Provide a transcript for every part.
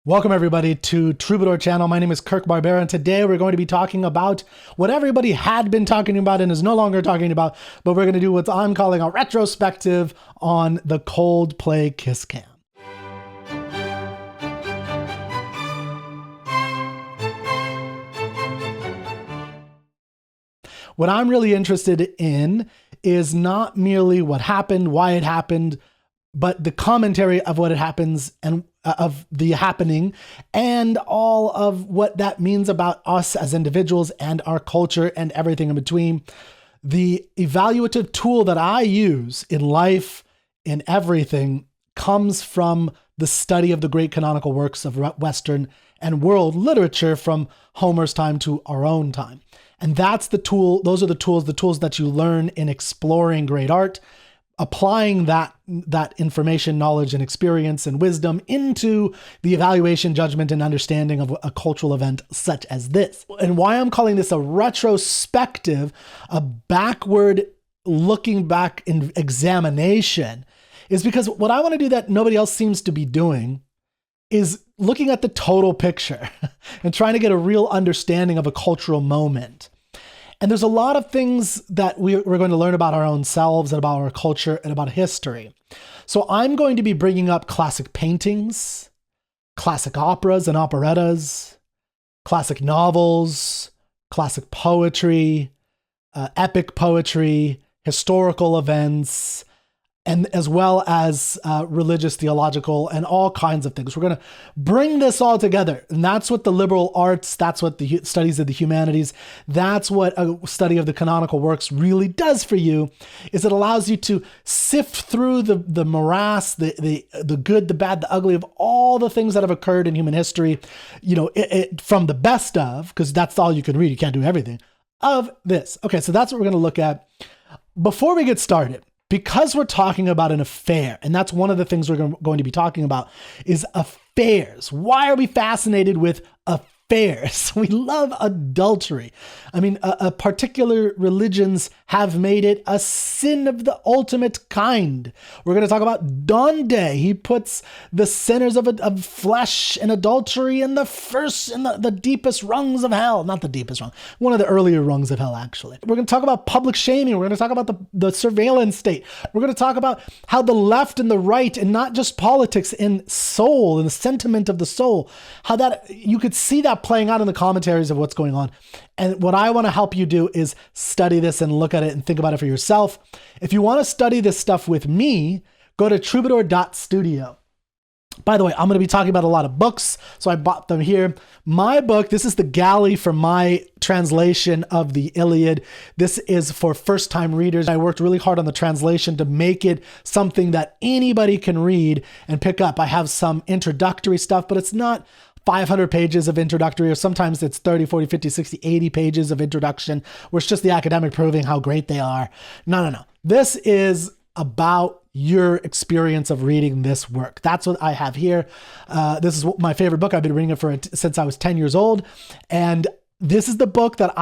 Welcome everybody to Troubadour channel. My name is Kirk Barbera, and today we're going to be talking about what everybody had been talking about and is no longer talking about, but we're going to do what I'm calling a retrospective on the Coldplay Kiss Cam. What I'm really interested in is not merely what happened, why it happened, but the commentary of what it happens and of the happening and all of what that means about us as individuals and our culture and everything in between. The evaluative tool that I use in life, in everything, comes from the study of the great canonical works of Western and world literature from Homer's time to our own time. And that's the tool. Those are the tools that you learn in exploring great art, applying that information, knowledge, and experience and wisdom into the evaluation, judgment, and understanding of a cultural event such as this. And why I'm calling this a retrospective, a backward looking back in examination, is because what I want to do that nobody else seems to be doing is looking at the total picture and trying to get a real understanding of a cultural moment. And there's a lot of things that we're going to learn about our own selves and about our culture and about history. So I'm going to be bringing up classic paintings, classic operas and operettas, classic novels, classic poetry, epic poetry, historical events, and as well as religious, theological, and all kinds of things. We're going to bring this all together. And that's what the liberal arts, that's what the studies of the humanities, that's what a study of the canonical works really does for you, is it allows you to sift through the morass, the good, the bad, the ugly of all the things that have occurred in human history, from the best of, because that's all you can read, you can't do everything, of this. Okay, so that's what we're going to look at. Before we get started, because we're talking about an affair, and that's one of the things we're going to be talking about, is affairs. Why are we fascinated with affairs? We love adultery. I mean, particular religions have made it a sin of the ultimate kind. We're going to talk about Dante. He puts the sinners of flesh and adultery in the deepest rungs of hell. Not the deepest rung, one of the earlier rungs of hell, actually. We're going to talk about public shaming. We're going to talk about the surveillance state. We're going to talk about how the left and the right, and not just politics, in soul, in the sentiment of the soul, how that you could see that playing out in the commentaries of what's going on. And what I want to help you do is study this and look at it and think about it for yourself. If you want to study this stuff with me, go to troubadour.studio. By the way, I'm going to be talking about a lot of books, so I bought them here. My book, this is the galley for my translation of the Iliad. This is for first-time readers. I worked really hard on the translation to make it something that anybody can read and pick up. I have some introductory stuff, but it's not 500 pages of introductory, or sometimes it's 30, 40, 50, 60, 80 pages of introduction, where it's just the academic proving how great they are. No. This is about your experience of reading this work. That's what I have here. This is my favorite book. I've been reading it since I was 10 years old. And this is the book that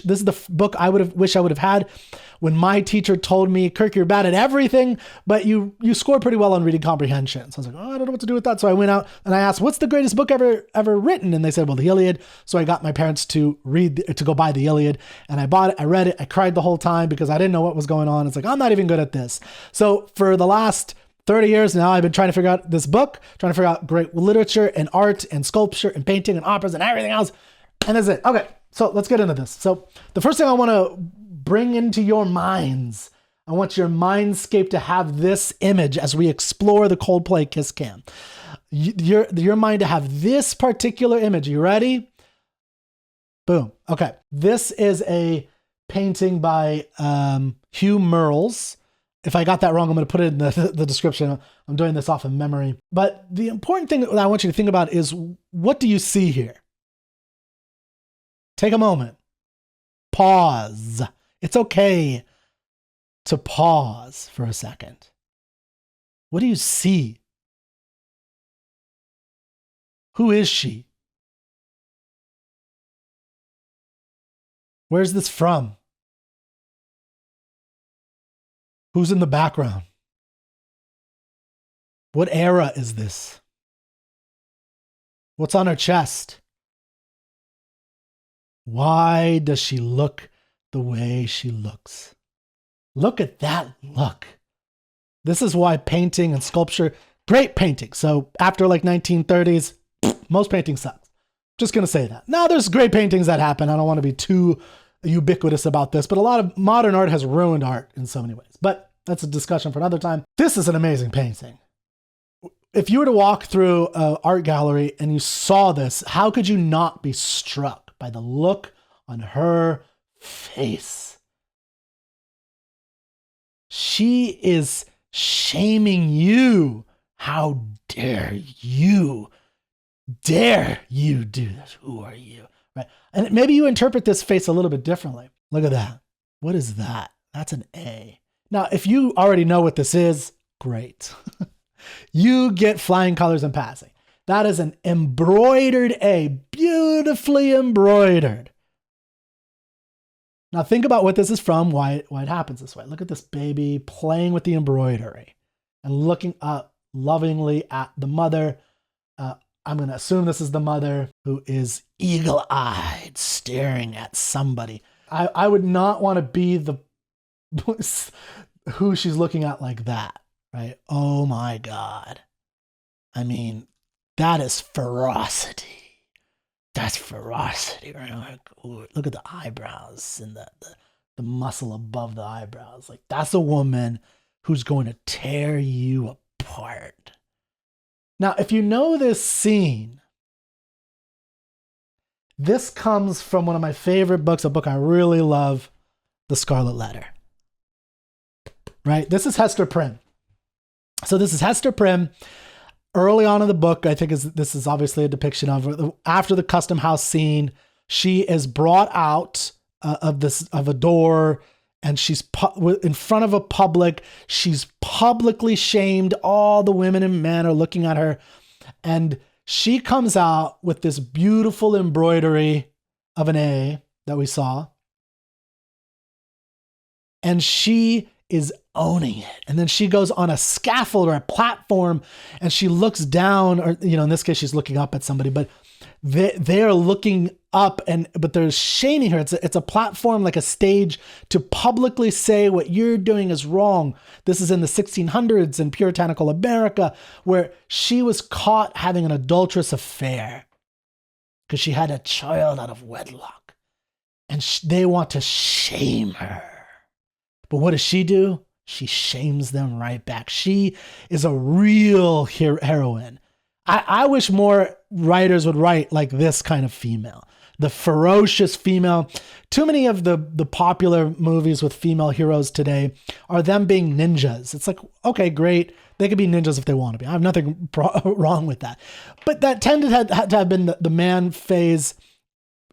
this is the book I wish I would have had when my teacher told me, Kirk, you're bad at everything, but you score pretty well on reading comprehension. So I was like, I don't know what to do with that. So I went out and I asked, what's the greatest book ever written? And they said, well, the Iliad. So I got my parents to go buy the Iliad, and I bought it. I read it. I cried the whole time because I didn't know what was going on. It's like, I'm not even good at this. So for the last 30 years now, I've been trying to figure out this book, trying to figure out great literature and art and sculpture and painting and operas and everything else. And that's it. Okay, so let's get into this. So the first thing I want to bring into your minds, I want your mindscape to have this image as we explore the Coldplay Kiss Cam. Your mind to have this particular image. You ready? Boom. Okay. This is a painting by Hugh Merles. If I got that wrong, I'm going to put it in the description. I'm doing this off of memory. But the important thing that I want you to think about is, what do you see here? Take a moment. Pause. It's okay to pause for a second. What do you see? Who is she? Where's this from? Who's in the background? What era is this? What's on her chest? Why does she look the way she looks? Look at that look. This is why painting and sculpture, great painting. So after like 1930s, most painting sucks. Just going to say that. Now there's great paintings that happen. I don't want to be too ubiquitous about this, but a lot of modern art has ruined art in so many ways. But that's a discussion for another time. This is an amazing painting. If you were to walk through an art gallery and you saw this, how could you not be struck by the look on her face? She is shaming you. How dare you? Dare you do this? Who are you? Right? And maybe you interpret this face a little bit differently. Look at that. What is that? That's an A. Now, if you already know what this is, great. You get flying colors in passing. That is an embroidered A, beautifully embroidered. Now think about what this is from, why it happens this way. Look at this baby playing with the embroidery and looking up lovingly at the mother. I'm going to assume this is the mother who is eagle-eyed, staring at somebody. I would not want to be the who she's looking at like that. Right? Oh my God. I mean, that is ferocity. That's ferocity, right? Like, ooh, look at the eyebrows and the muscle above the eyebrows. Like, that's a woman who's going to tear you apart. Now, if you know this scene, this comes from one of my favorite books, a book I really love, The Scarlet Letter. Right? This is Hester Prynne. So this is Hester Prynne. Early on in the book, I think this is obviously a depiction of after the custom house scene. She is brought out of a door, and she's in front of a public. She's publicly shamed. All the women and men are looking at her, and she comes out with this beautiful embroidery of an A that we saw, and she is owning it. And then she goes on a scaffold or a platform, and she looks down, or, in this case, she's looking up at somebody, but they're looking up, but they're shaming her. It's a platform, like a stage, to publicly say what you're doing is wrong. This is in the 1600s in puritanical America, where she was caught having an adulterous affair because she had a child out of wedlock, and they want to shame her. But what does she do? She shames them right back. She is a real heroine. I wish more writers would write like this kind of female, the ferocious female. Too many of the popular movies with female heroes today are them being ninjas. It's like, okay, great. They could be ninjas if they want to be. I have nothing wrong with that. But that tended to have been the man phase.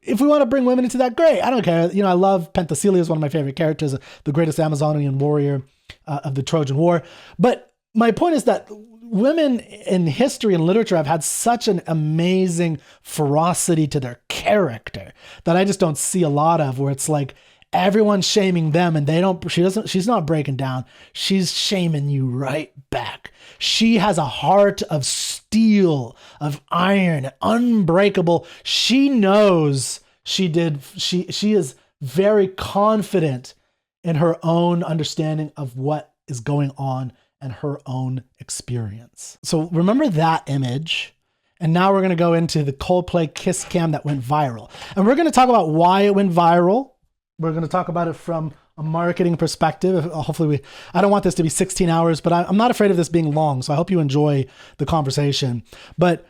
If we want to bring women into that, great. I don't care. I love Penthesilea, is one of my favorite characters, the greatest Amazonian warrior of the Trojan War. But my point is that women in history and literature have had such an amazing ferocity to their character that I just don't see a lot of, where it's like everyone's shaming them and she's not breaking down. She's shaming you right back. She has a heart of steel, of iron, unbreakable. She knows she is very confident in her own understanding of what is going on and her own experience. So remember that image. And now we're going to go into the Coldplay Kiss Cam that went viral. And we're going to talk about why it went viral. We're going to talk about it from a marketing perspective. Hopefully I don't want this to be 16 hours, but I'm not afraid of this being long. So I hope you enjoy the conversation. But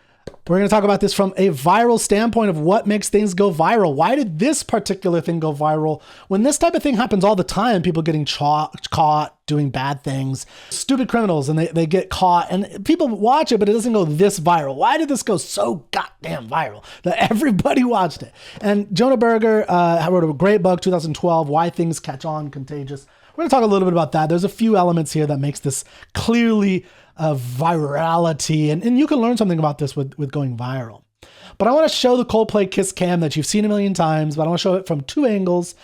we're going to talk about this from a viral standpoint of what makes things go viral. Why did this particular thing go viral when this type of thing happens all the time? People getting caught doing bad things, stupid criminals, and they get caught, and people watch it, but it doesn't go this viral. Why did this go so goddamn viral that everybody watched it? And Jonah Berger wrote a great book, 2012, Why Things Catch On, Contagious. We're going to talk a little bit about that. There's a few elements here that makes this clearly virality, and you can learn something about this with going viral. But I want to show the Coldplay Kiss Cam that you've seen a million times, but I want to show it from two angles,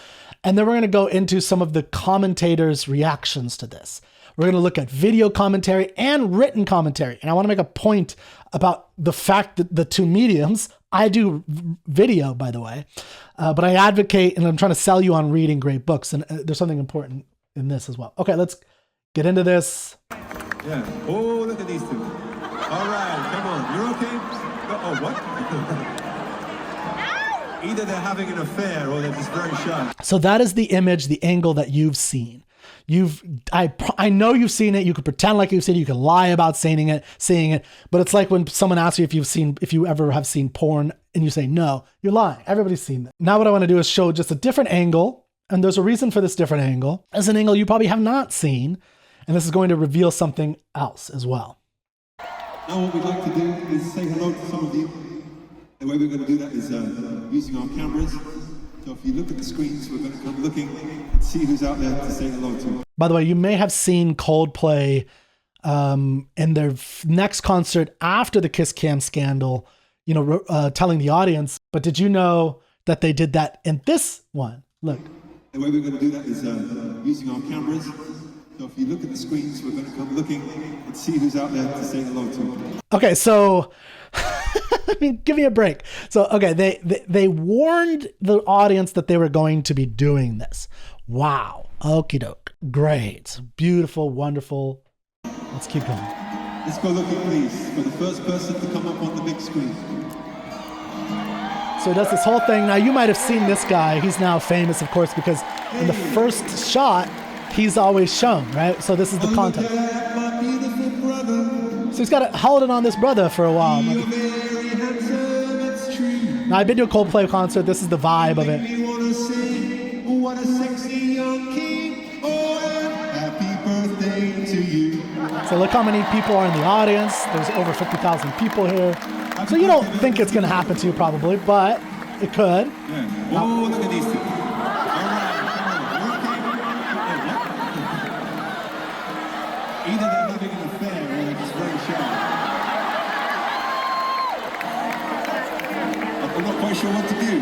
and then we're going to go into some of the commentators' reactions to this. We're going to look at video commentary and written commentary, and I want to make a point about the fact that the two mediums, I do video, by the way, but I advocate and I'm trying to sell you on reading great books. And there's something important in this as well. Okay, let's get into this. Yeah. Oh, look at these two. All right, come on. You're okay? Oh, what? Either they're having an affair or they're just very shy. So that is the image, the angle that you've seen. I know you've seen it. You could pretend like you've seen it. You can lie about seeing it. But it's like when someone asks you if you ever have seen porn and you say, no, you're lying. Everybody's seen that. Now what I want to do is show just a different angle. And there's a reason for this different angle. It's an angle you probably have not seen. And this is going to reveal something else as well. Now what we'd like to do is say hello to some of you. The way we're going to do that is using our cameras. So if you look at the screens, we're going to come looking and see who's out there to say hello to. By the way, you may have seen Coldplay in their next concert after the Kiss Cam scandal, telling the audience. But did you know that they did that in this one? Look. The way we're going to do that is using our cameras. So if you look at the screens, we're going to come looking and see who's out there to say hello to. Okay, so I mean, give me a break. So, okay, they warned the audience that they were going to be doing this. Wow. Okie doke. Great. Beautiful, wonderful. Let's keep going. Let's go looking, please, for the first person to come up on the big screen. So he does this whole thing. Now, you might have seen this guy. He's now famous, of course, because in the first shot, he's always shown, right? So this is the context. So he's got it holding on this brother for a while. Now, I've been to a Coldplay concert. This is the vibe of it. So look how many people are in the audience. There's over 50,000 people here. So you don't think it's going to happen to you probably, but it could. Yeah. Oh, look at these two. Either they're having an affair or they're just very shy. I'm not quite sure what to do.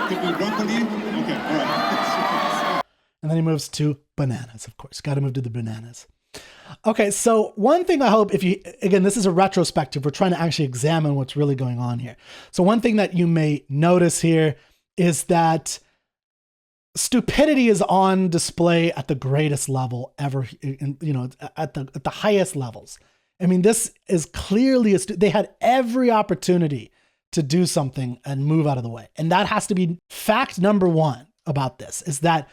Did we drunk on you? Okay, all right. And then he moves to bananas, of course. Got to move to the bananas. Okay, so one thing I hope again, this is a retrospective. We're trying to actually examine what's really going on here. So one thing that you may notice here is that stupidity is on display at the greatest level ever, at the highest levels. I mean, this is clearly they had every opportunity to do something and move out of the way. And that has to be fact number one about this, is that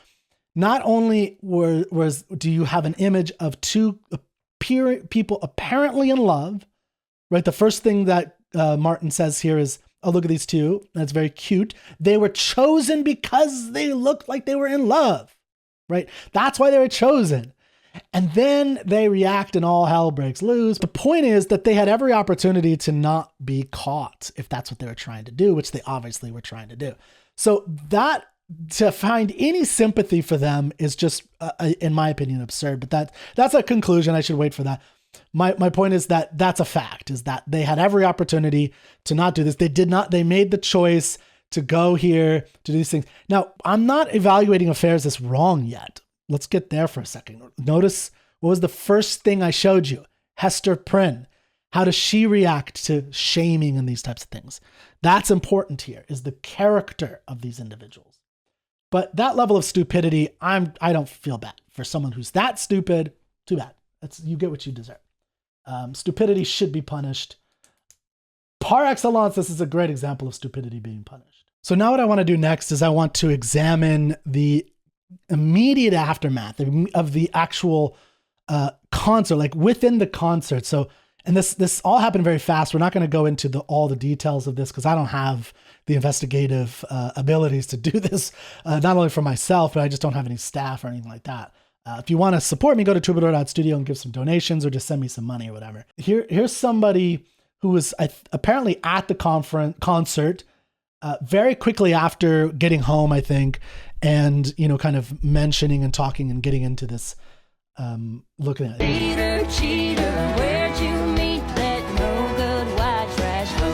not only do you have an image of two people apparently in love, right? The first thing that Martin says here is, oh, look at these two. That's very cute. They were chosen because they looked like they were in love, right? That's why they were chosen. And then they react and all hell breaks loose. The point is that they had every opportunity to not be caught if that's what they were trying to do, which they obviously were trying to do. So that to find any sympathy for them is just, in my opinion, absurd. But that's a conclusion. I should wait for that. My point is that that's a fact, is that they had every opportunity to not do this. They did not. They made the choice to go here, to do these things. Now, I'm not evaluating affairs as wrong yet. Let's get there for a second. Notice what was the first thing I showed you? Hester Prynne. How does she react to shaming and these types of things? That's important here, is the character of these individuals. But that level of stupidity, I don't feel bad for someone who's that stupid. Too bad. You get what you deserve. Stupidity should be punished. Par excellence, this is a great example of stupidity being punished. So now what I want to do next is I want to examine the immediate aftermath of the actual concert, like within the concert. So, and this all happened very fast. We're not going to go into all the details of this because I don't have the investigative abilities to do this, not only for myself, but I just don't have any staff or anything like that. If you want to support me, go to troubadour.studio and give some donations or just send me some money or whatever. Here's somebody who was apparently at the concert very quickly after getting home, I think, and, kind of mentioning and talking and getting into this, looking at it. Cheater, where'd you meet that no good white trash hoe?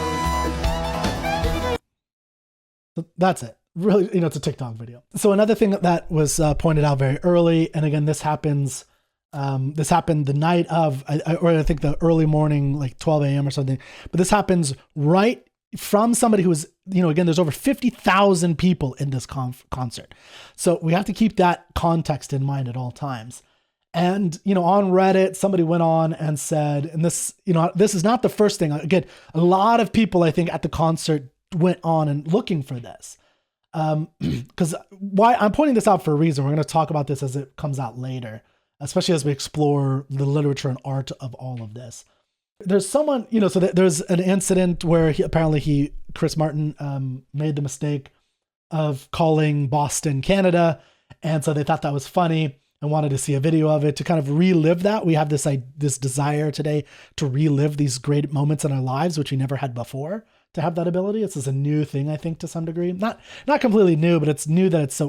So that's it. Really, it's a TikTok video. So another thing that was pointed out very early, and again, this happens This happened the night of, or I think the early morning, like 12 a.m. or something. But this happens right from somebody who was, again, there's over 50,000 people in this concert. So we have to keep that context in mind at all times. And, on Reddit, somebody went on and said, and this, this is not the first thing. Again, a lot of people, I think, at the concert went on and looking for this. Because why I'm pointing this out for a reason. We're going to talk about this as it comes out later, especially as we explore the literature and art of all of this. There's someone, so there's an incident where Chris Martin made the mistake of calling Boston, Canada. And so they thought that was funny and wanted to see a video of it to kind of relive that. We have this desire today to relive these great moments in our lives, which we never had before, to have that ability. This is a new thing, I think, to some degree. Not completely new, but it's new that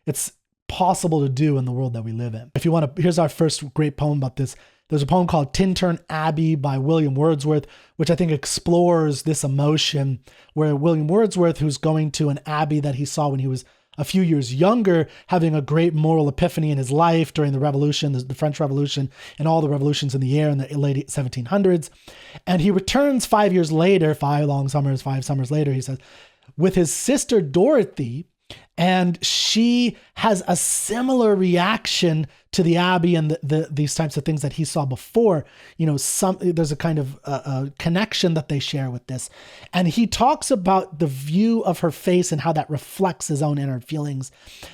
it's possible to do in the world that we live in. If you want to, here's our first great poem about this. There's a poem called Tintern Abbey by William Wordsworth, which I think explores this emotion where William Wordsworth, who's going to an abbey that he saw when he was a few years younger, having a great moral epiphany in his life during the Revolution, the French Revolution, and all the revolutions in the air in the late 1700s. And he returns 5 years later, 5 summers later, he says, with his sister Dorothy, and she has a similar reaction to the Abbey and these types of things that he saw before. There's a kind of a connection that they share with this. And he talks about the view of her face and how that reflects his own inner feelings.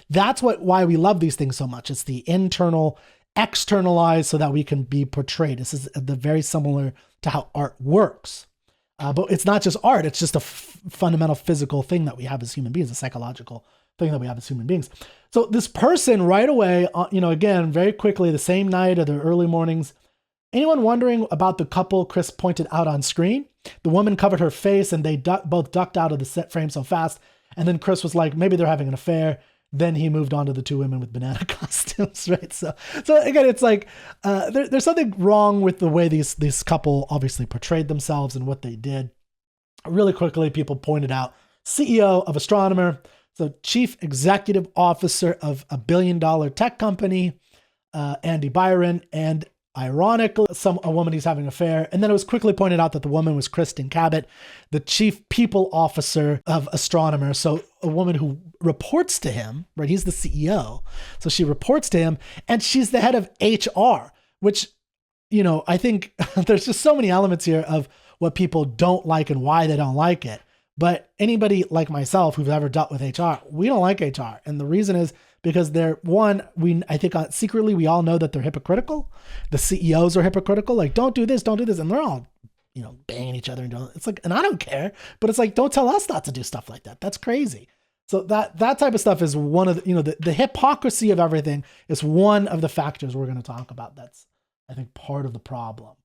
That's why we love these things so much. It's the internal, externalized so that we can be portrayed. This is very similar to how art works. But it's not just art. It's just a fundamental physical thing that we have as human beings, a psychological thing that we have as human beings. So this person right away, again, very quickly, the same night or the early mornings, anyone wondering about the couple Chris pointed out on screen? The woman covered her face and they both ducked out of the set frame so fast. And then Chris was like, maybe they're having an affair. Then he moved on to the two women with banana costumes, right? So again, it's like there's something wrong with the way this couple obviously portrayed themselves and what they did. Really quickly, people pointed out CEO of Astronomer, so chief executive officer of a billion-dollar tech company, Andy Byron, and ironically, a woman he's having an affair. And then it was quickly pointed out that the woman was Kristen Cabot, the chief people officer of Astronomer. So a woman who reports to him, right? He's the CEO. So she reports to him and she's the head of HR, which, I think there's just so many elements here of what people don't like and why they don't like it. But anybody like myself who's ever dealt with HR, we don't like HR. And the reason is because I think secretly we all know that they're hypocritical. The CEOs are hypocritical. Like, don't do this. And they're all, banging each other and doing it's like, and I don't care, but it's like, don't tell us not to do stuff like that. That's crazy. So that type of stuff is one of the hypocrisy of everything is one of the factors we're going to talk about. That's, I think, part of the problem.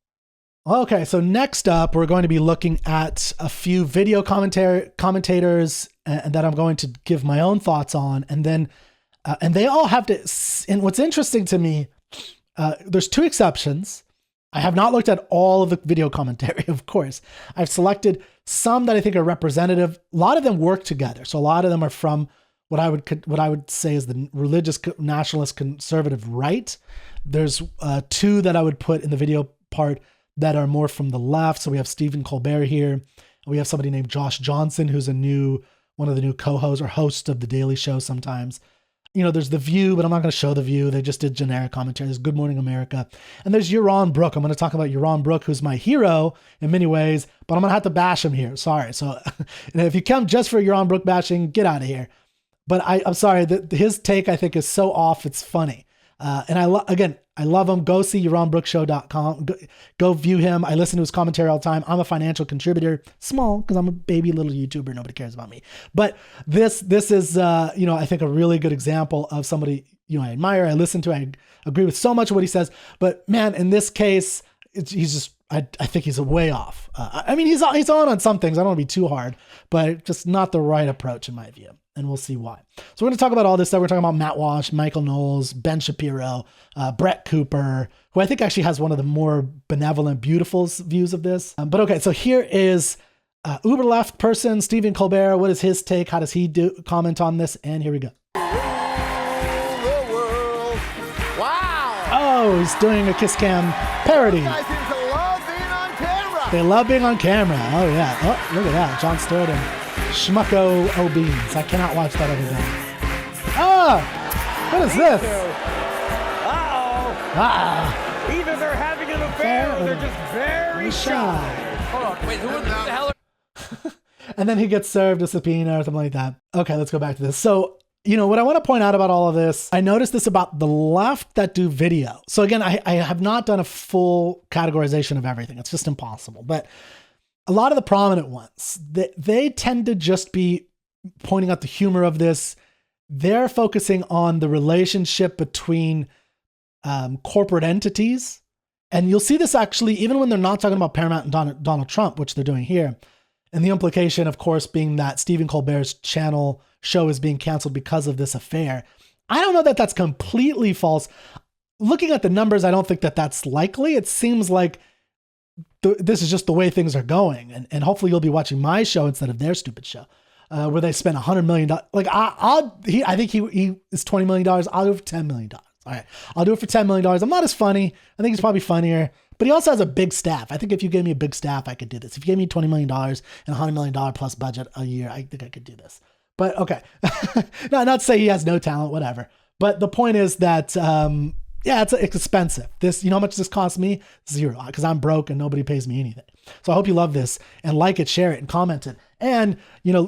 Okay, so next up, we're going to be looking at a few video commentators that I'm going to give my own thoughts on. And then, and they all have to, and what's interesting to me, there's two exceptions. I have not looked at all of the video commentary, of course. I've selected some that I think are representative. A lot of them work together. So a lot of them are from what I would say is the religious nationalist conservative right. There's two that I would put in the video part that are more from the left. So we have Stephen Colbert here. We have somebody named Josh Johnson, who's one of the new co-hosts or hosts of The Daily Show sometimes. There's The View, but I'm not going to show The View. They just did generic commentary. There's Good Morning America. And there's Yaron Brook. I'm going to talk about Yaron Brook, who's my hero in many ways, but I'm going to have to bash him here. Sorry. So if you come just for Yaron Brook bashing, get out of here. But I'm sorry that his take, I think, is so off. It's funny. And I love him. Go see YaronBrookShow.com. Go view him. I listen to his commentary all the time. I'm a financial contributor, small, because I'm a baby little YouTuber. Nobody cares about me. But this is, I think a really good example of somebody, I admire, I listen to, I agree with so much of what he says. But man, in this case, he's just, I think he's way off. He's on some things. I don't want to be too hard, but just not the right approach in my view. And we'll see why. So we're going to talk about all this stuff. We're talking about Matt Walsh, Michael Knowles, Ben Shapiro, Brett Cooper, who I think actually has one of the more benevolent, beautiful views of this. But okay, so here is uber left person, Stephen Colbert. What is his take? How does he comment on this? And here we go. Wow. Oh, he's doing a Kiss Cam parody. Guys seem to love being on camera. They love being on camera. Oh, yeah. Oh, look at that. Jon Stewart and Schmucko O'Beans. I cannot watch that every day. Ah! What is this? Uh-oh. Either they're having an affair or they're just very shy. Hold on, wait, who the hell are... And then he gets served a subpoena or something like that. Okay, let's go back to this. So, what I want to point out about all of this, I noticed this about the left that do video. So again, I have not done a full categorization of everything. It's just impossible. But a lot of the prominent ones, they tend to just be pointing out the humor of this. They're focusing on the relationship between corporate entities. And you'll see this actually, even when they're not talking about Paramount and Donald Trump, which they're doing here. And the implication, of course, being that Stephen Colbert's show is being canceled because of this affair. I don't know that that's completely false. Looking at the numbers, I don't think that that's likely. It seems like this is just the way things are going. And hopefully you'll be watching my show instead of their stupid show, where they spent $100 million. Like I think he is $20 million. I'll do it for $10 million. All right. I'll do it for $10 million. I'm not as funny. I think he's probably funnier, but he also has a big staff. I think if you gave me a big staff, I could do this. If you gave me $20 million and $100 million plus budget a year, I think I could do this. But okay. No, not to say he has no talent, whatever. But the point is that, it's expensive. This, how much this cost me? $0, because I'm broke and nobody pays me anything. So I hope you love this and like it, share it, and comment it. And,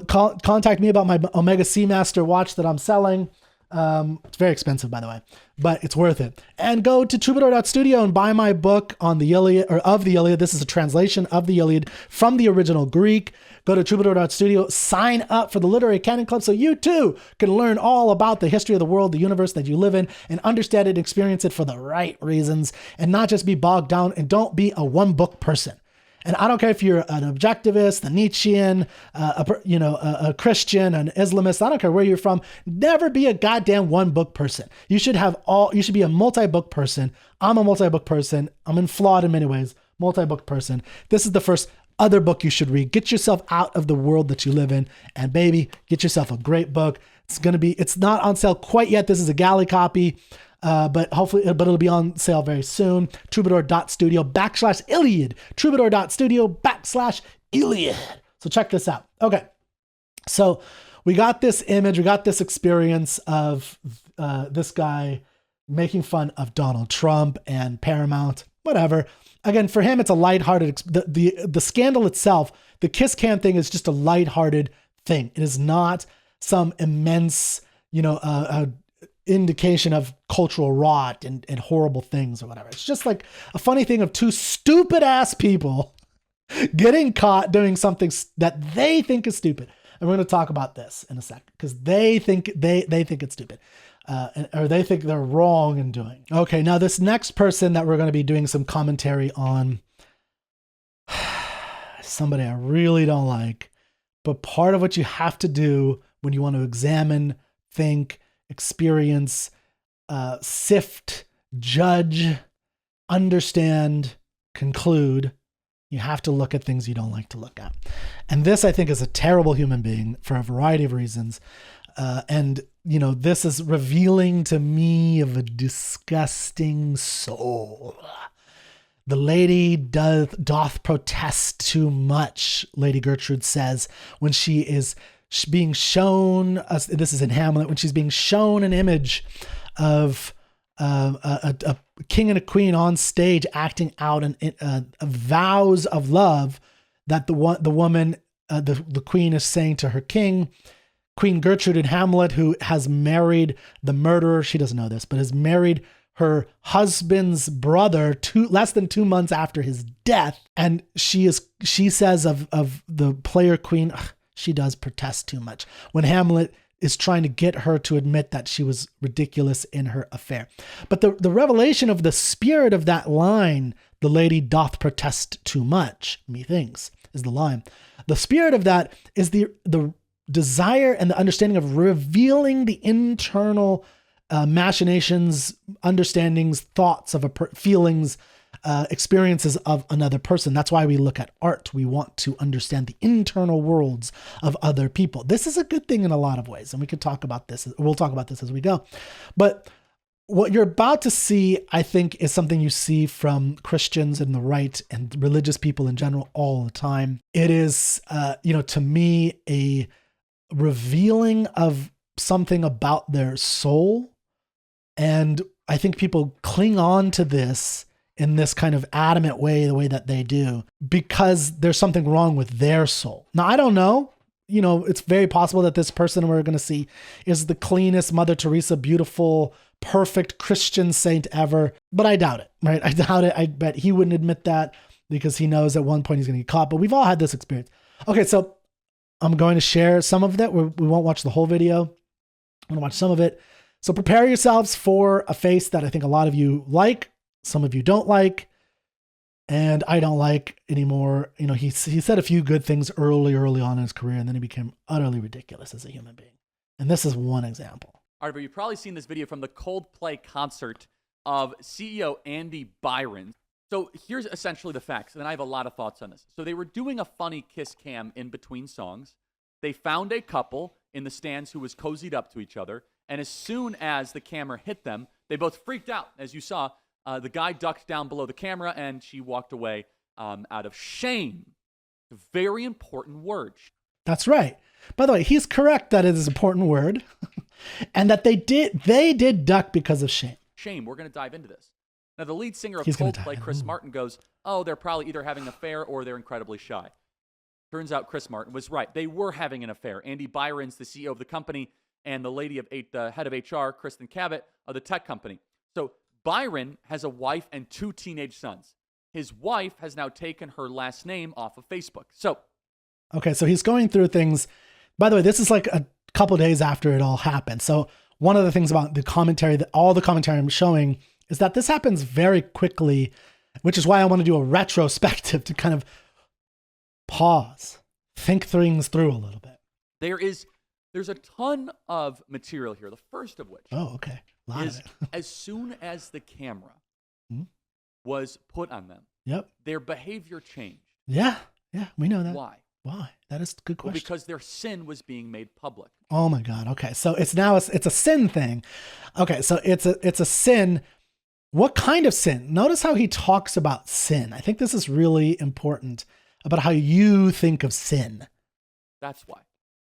contact me about my Omega Seamaster watch that I'm selling. It's very expensive, by the way, but it's worth it. And go to troubadour.studio and buy my book on the Iliad, or of the Iliad. This is a translation of the Iliad from the original Greek. Go to troubadour.studio, sign up for the Literary Canon Club so you too can learn all about the history of the world, the universe that you live in, and understand it and experience it for the right reasons, and not just be bogged down, and don't be a one book person. And I don't care if you're an objectivist, a Nietzschean, a Christian, an Islamist. I don't care where you're from. Never be a goddamn one book person. You should be a multi-book person. I'm a multi-book person. I'm flawed in many ways. Multi-book person. This is the first other book you should read. Get yourself out of the world that you live in, and baby, get yourself a great book. It's not on sale quite yet. This is a galley copy. But it'll be on sale very soon. troubadour.studio/Iliad. troubadour.studio/Iliad. So check this out. Okay. So we got this image, we got this experience of this guy making fun of Donald Trump and Paramount, whatever. Again, for him, it's a lighthearted, the scandal itself, the Kiss Cam thing is just a lighthearted thing. It is not some immense, indication of cultural rot and horrible things or whatever. It's just like a funny thing of two stupid ass people getting caught doing something that they think is stupid. And we're going to talk about this in a second because they think it's stupid. Or they think they're wrong in doing. Okay, now this next person that we're going to be doing some commentary on, somebody I really don't like, but part of what you have to do when you want to examine, think, experience, sift, judge, understand, conclude, you have to look at things you don't like to look at. And this, I think, is a terrible human being for a variety of reasons. This is revealing to me of a disgusting soul. The lady doth protest too much, Lady Gertrude says, when she is being shown, this is in Hamlet, when she's being shown an image of a king and a queen on stage acting out vows of love that the woman, the queen is saying to her king. Queen Gertrude in Hamlet, who has married the murderer, she doesn't know this, but has married her husband's brother less than 2 months after his death. And she says of the player queen, she does protest too much, when Hamlet is trying to get her to admit that she was ridiculous in her affair. But the revelation of the spirit of that line, the lady doth protest too much, methinks, is the line. The spirit of that is the desire and the understanding of revealing the internal machinations, understandings, thoughts of feelings, experiences of another person. That's why we look at art. We want to understand the internal worlds of other people. This is a good thing in a lot of ways, and we could talk about this. We'll talk about this as we go. But what you're about to see, I think, is something you see from Christians and the right and religious people in general all the time. It is, to me, a revealing of something about their soul. And I think people cling on to this in this kind of adamant way, the way that they do, because there's something wrong with their soul. Now, I don't know. It's very possible that this person we're going to see is the cleanest Mother Teresa, beautiful, perfect Christian saint ever, but I doubt it, right? I doubt it. I bet he wouldn't admit that because he knows at one point he's going to get caught, but we've all had this experience. Okay, so I'm going to share some of that. We won't watch the whole video. I'm going to watch some of it. So prepare yourselves for a face that I think a lot of you like, some of you don't like, and I don't like anymore. He said a few good things early on in his career, and then he became utterly ridiculous as a human being. And this is one example. All right, but you've probably seen this video from the Coldplay concert of CEO Andy Byron. So here's essentially the facts, and I have a lot of thoughts on this. So they were doing a funny kiss cam in between songs. They found a couple in the stands who was cozied up to each other, and as soon as the camera hit them, they both freaked out. As you saw, the guy ducked down below the camera, and she walked away out of shame. A very important word. That's right. By the way, he's correct that it is an important word, and that they did duck because of shame. Shame. We're going to dive into this. Now, the lead singer of Coldplay, Chris Martin, goes, they're probably either having an affair or they're incredibly shy. Turns out Chris Martin was right. They were having an affair. Andy Byron's the CEO of the company, and the lady of the head of HR, Kristen Cavett, of the tech company. So Byron has a wife and 2 teenage sons. His wife has now taken her last name off of Facebook. So he's going through things. By the way, this is like a couple days after it all happened. So one of the things about the commentary, that all the commentary I'm showing, is that this happens very quickly, which is why I want to do a retrospective to kind of pause, think things through a little bit. There's a ton of material here. The first of which is as soon as the camera was put on them, their behavior changed. Yeah, we know that. Why? That is a good question. Well, because their sin was being made public. Oh my God. Okay, so it's a sin thing. Okay, so it's a sin. What kind of sin? Notice how he talks about sin. I think this is really important about how you think of sin. That's why.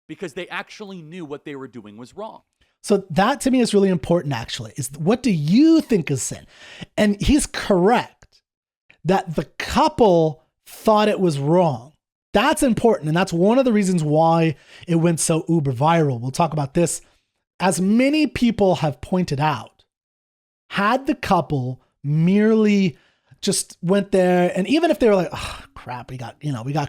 Because they actually knew what they were doing was wrong. So that to me is really important, actually, is what do you think is sin? And he's correct that the couple thought it was wrong. That's important. And that's one of the reasons why it went so uber viral. We'll talk about this. As many people have pointed out, had the couple merely just went there, and even if they were like, oh, crap, we got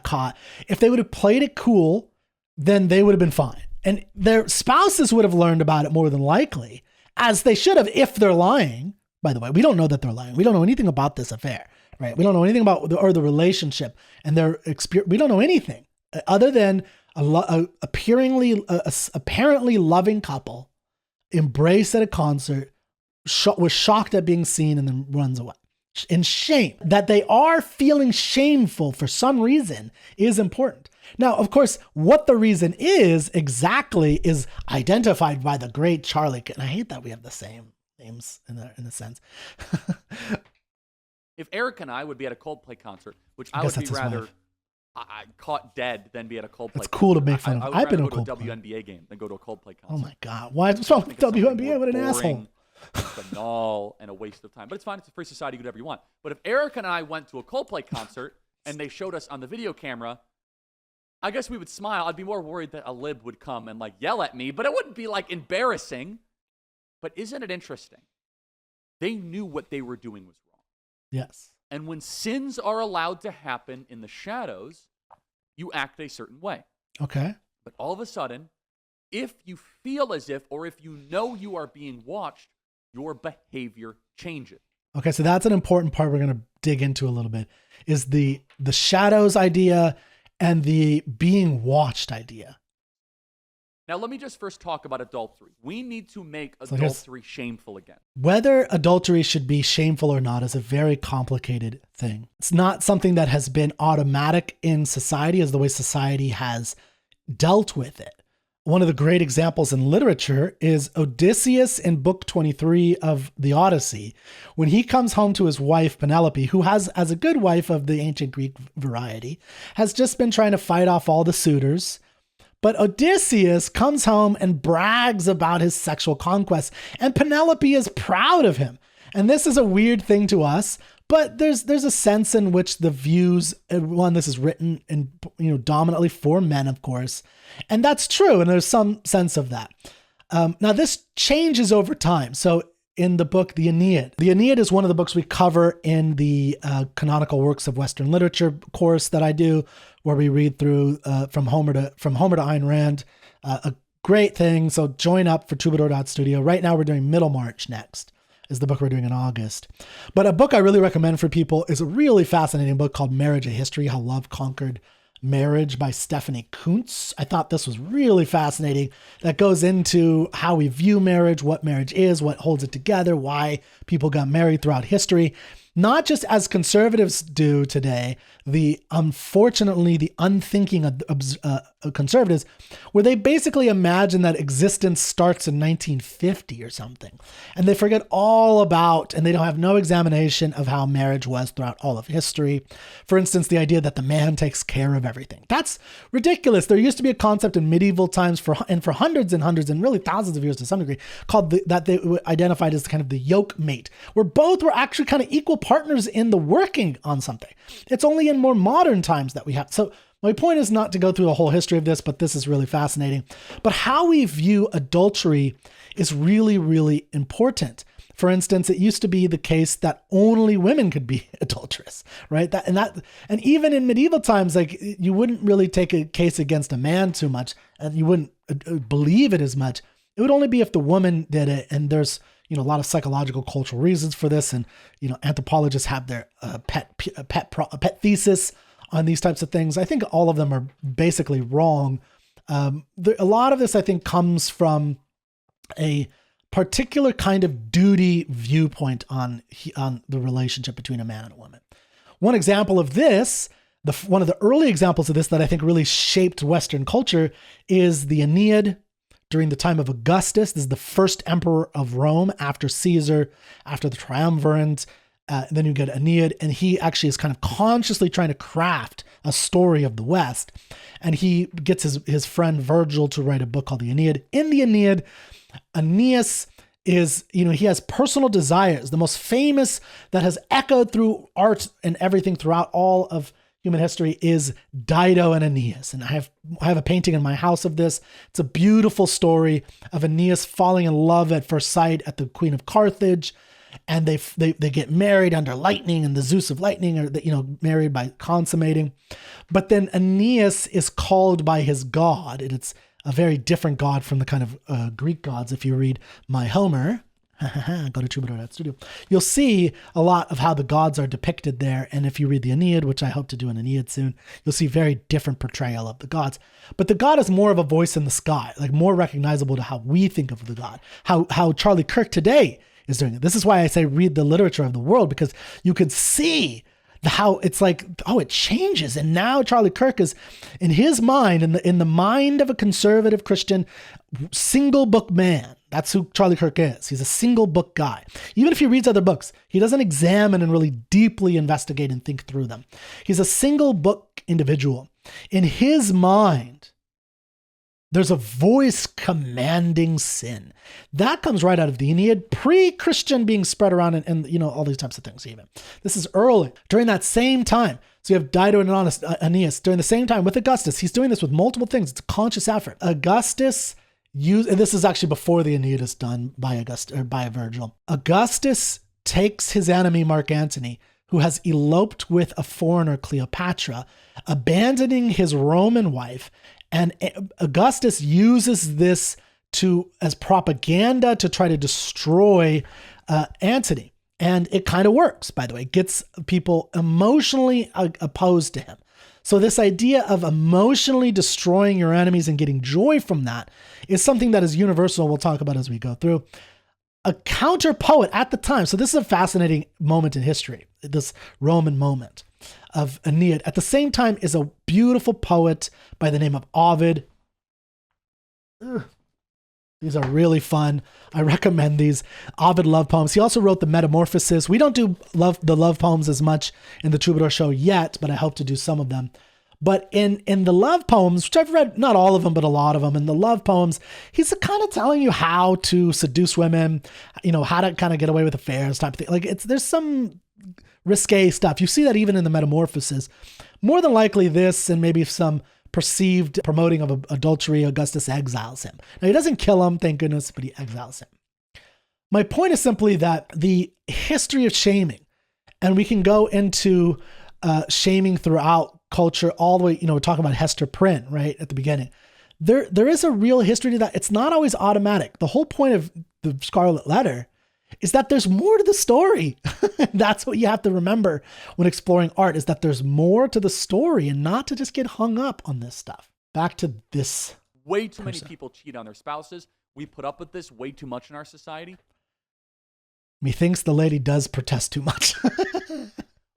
caught. If they would have played it cool, then they would have been fine. And their spouses would have learned about it more than likely, as they should have if they're lying. By the way, we don't know that they're lying. We don't know anything about this affair, right? We don't know anything about the relationship and their experience. We don't know anything other than apparently loving couple embraced at a concert, was shocked at being seen, and then runs away. In shame. That they are feeling shameful for some reason is important. Now, of course, what the reason is exactly is identified by the great Charlie. And I hate that we have the same names in a sense. If Eric and I would be at a Coldplay concert, which I would be rather caught dead than be at a Coldplay concert. It's cool to make fun of. I've been to a WNBA game than go to a Coldplay concert. Oh my God. What's wrong with WNBA? What an asshole. Banal and a waste of time. But it's fine. It's a free society. You do whatever you want. But if Eric and I went to a Coldplay concert and they showed us on the video camera, I guess we would smile. I'd be more worried that a lib would come and yell at me, but it wouldn't be embarrassing. But isn't it interesting? They knew what they were doing was wrong. Yes. And when sins are allowed to happen in the shadows, you act a certain way. Okay. But all of a sudden, if you feel as if, or if you know you are being watched, your behavior changes. Okay, so that's an important part we're going to dig into a little bit, is the shadows idea and the being watched idea. Now, let me just first talk about adultery. We need to make adultery shameful again. Whether adultery should be shameful or not is a very complicated thing. It's not something that has been automatic in society as the way society has dealt with it, one of the great examples in literature is Odysseus in book 23 of the Odyssey. When he comes home to his wife, Penelope, who has, as a good wife of the ancient Greek variety, has just been trying to fight off all the suitors. But Odysseus comes home and brags about his sexual conquests, and Penelope is proud of him. And this is a weird thing to us, but there's a sense in which the views, one, this is written in, dominantly for men, of course. And that's true. And there's some sense of that. Now this changes over time. So in the book, the Aeneid is one of the books we cover in the canonical works of Western literature course that I do, where we read through from Homer to Ayn Rand, a great thing. So join up for Troubadour.studio. Right now we're doing Middlemarch next, is the book we're doing in August. But a book I really recommend for people is a really fascinating book called Marriage: A History, How Love Conquered Marriage by Stephanie Kuntz. I thought this was really fascinating. That goes into how we view marriage, what marriage is, what holds it together, why people got married throughout history. Not just as conservatives do today, unfortunately, the unthinking conservatives, where they basically imagine that existence starts in 1950 or something. And they forget all about, and they don't have no examination of how marriage was throughout all of history. For instance, the idea that the man takes care of everything. That's ridiculous. There used to be a concept in medieval times for hundreds and hundreds and really thousands of years to some degree called that they identified as kind of the yoke mate, where both were actually kind of equal partners in the working on something. It's only in more modern times that we have. So my point is not to go through the whole history of this, but this is really fascinating. But how we view adultery is really, really important. For instance, it used to be the case that only women could be adulterous, right? And even in medieval times, like you wouldn't really take a case against a man too much, and you wouldn't believe it as much. It would only be if the woman did it. And there's a lot of psychological, cultural reasons for this. And, anthropologists have their pet thesis on these types of things. I think all of them are basically wrong. A lot of this, I think, comes from a particular kind of duty viewpoint on the relationship between a man and a woman. One example of this, one of the early examples of this that I think really shaped Western culture is the Aeneid. During the time of Augustus, this is the first emperor of Rome after Caesar, after the triumvirate. Then you get Aeneid, and he actually is kind of consciously trying to craft a story of the West. And he gets his friend Virgil to write a book called the Aeneid. In the Aeneid, Aeneas is, he has personal desires. The most famous that has echoed through art and everything throughout all of human history is Dido and Aeneas. And I have a painting in my house of this. It's a beautiful story of Aeneas falling in love at first sight at the Queen of Carthage. And they get married under lightning, and the Zeus of lightning, or married by consummating. But then Aeneas is called by his god, and it's a very different god from the kind of Greek gods. If you read my Homer, go to Troubadour.studio, you'll see a lot of how the gods are depicted there. And if you read the Aeneid, which I hope to do an Aeneid soon, you'll see very different portrayal of the gods. But the god is more of a voice in the sky, like more recognizable to how we think of the god, how Charlie Kirk today is doing it. This is why I say read the literature of the world, because you could see how it's like, it changes. And now Charlie Kirk is, in his mind, in the mind of a conservative Christian single book man. That's who Charlie Kirk is. He's a single book guy. Even if he reads other books, he doesn't examine and really deeply investigate and think through them. He's a single book individual. In his mind, there's a voice commanding sin. That comes right out of the Aeneid, pre-Christian being spread around and all these types of things even. This is early. During that same time, so you have Dido and Aeneas. During the same time with Augustus, he's doing this with multiple things. It's a conscious effort. Augustus and this is actually before the Aeneid is done by Virgil. Augustus takes his enemy, Mark Antony, who has eloped with a foreigner, Cleopatra, abandoning his Roman wife. And Augustus uses this as propaganda to try to destroy Antony. And it kind of works, by the way. It gets people emotionally opposed to him. So this idea of emotionally destroying your enemies and getting joy from that is something that is universal. We'll talk about as we go through. A counter poet at the time. So this is a fascinating moment in history, this Roman moment of Aeneid. At the same time is a beautiful poet by the name of Ovid. These are really fun. I recommend these. Ovid love poems. He also wrote the Metamorphosis. We don't do the love poems as much in the Troubadour show yet, but I hope to do some of them. But in the love poems, which I've read, not all of them, but a lot of them, in the love poems, he's kind of telling you how to seduce women, how to kind of get away with affairs type of thing. Like there's some risque stuff. You see that even in the Metamorphosis. More than likely this, and maybe some perceived promoting of adultery, Augustus exiles him. Now he doesn't kill him, thank goodness, but he exiles him. My point is simply that the history of shaming, and we can go into shaming throughout culture all the way, we're talking about Hester Prynne, right, at the beginning. There is a real history to that. It's not always automatic. The whole point of the Scarlet Letter is that there's more to the story. That's what you have to remember when exploring art, is that there's more to the story and not to just get hung up on this stuff. Back to this. Way too many people cheat on their spouses. We put up with this way too much in our society. Methinks the lady does protest too much.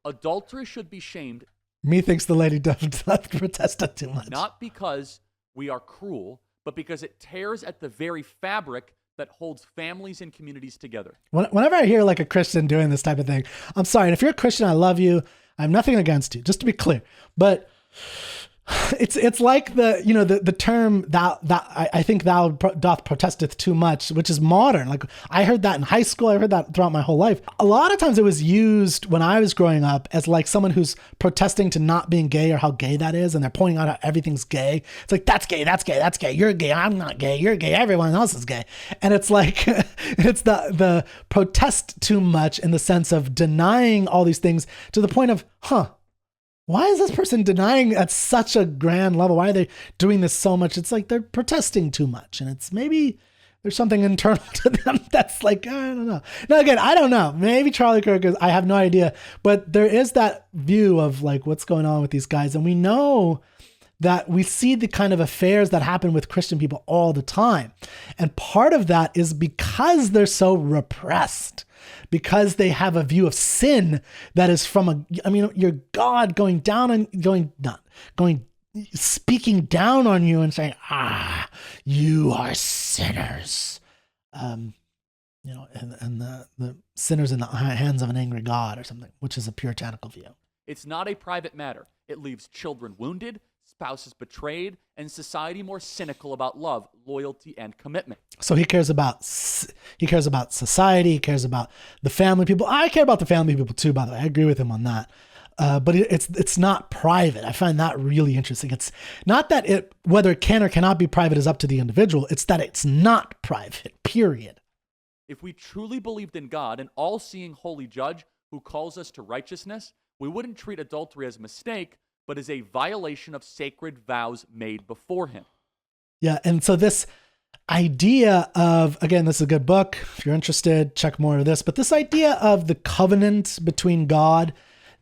Adultery should be shamed. Methinks the lady does protest too much. Not because we are cruel, but because it tears at the very fabric that holds families and communities together. Whenever I hear like a Christian doing this type of thing, I'm sorry. And if you're a Christian, I love you. I have nothing against you, just to be clear. But it's like the term I think thou doth protesteth too much, which is modern. Like I heard that in high school. I heard that throughout my whole life. A lot of times it was used when I was growing up as like someone who's protesting to not being gay or how gay that is. And they're pointing out how everything's gay. It's like, that's gay. That's gay. That's gay. You're gay. I'm not gay. You're gay. Everyone else is gay. And it's like, it's the protest too much in the sense of denying all these things to the point of, why is this person denying at such a grand level? Why are they doing this so much? It's like they're protesting too much. And it's maybe there's something internal to them that's like, I don't know. Now, again, I don't know. Maybe Charlie Kirk is, I have no idea. But there is that view of like what's going on with these guys. And we know that we see the kind of affairs that happen with Christian people all the time. And part of that is because they're so repressed. Because they have a view of sin that is from your God speaking down on you and saying, you are sinners. And the sinners in the hands of an angry God or something, which is a puritanical view. It's not a private matter. It leaves children wounded, spouses betrayed, and society more cynical about love, loyalty, and commitment. So he cares about society. He cares about the family people. I care about the family people too, by the way. I agree with him on that. But it's not private. I find that really interesting. It's not that whether it can or cannot be private is up to the individual. It's that it's not private, period. If we truly believed in God, an all-seeing holy judge who calls us to righteousness, we wouldn't treat adultery as a mistake, but as a violation of sacred vows made before him. Yeah, and so this idea of, again, this is a good book. If you're interested, check more of this. But this idea of the covenant between God,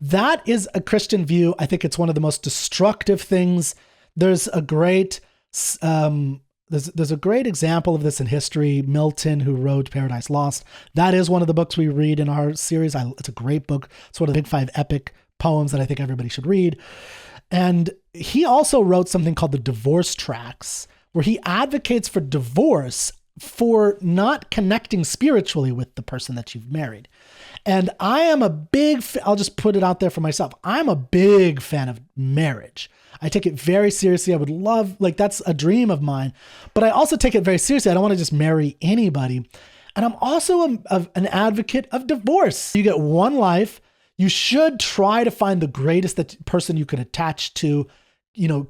that is a Christian view. I think it's one of the most destructive things. There's a great there's a great example of this in history. Milton, who wrote Paradise Lost. That is one of the books we read in our series. It's a great book. It's one of the big 5 epic poems that I think everybody should read. And he also wrote something called the Divorce Tracts, where he advocates for divorce for not connecting spiritually with the person that you've married. And I am I'll just put it out there for myself. I'm a big fan of marriage. I take it very seriously. I would love, that's a dream of mine, but I also take it very seriously. I don't want to just marry anybody. And I'm also an advocate of divorce. You get one life. You should try to find the greatest person you can attach to,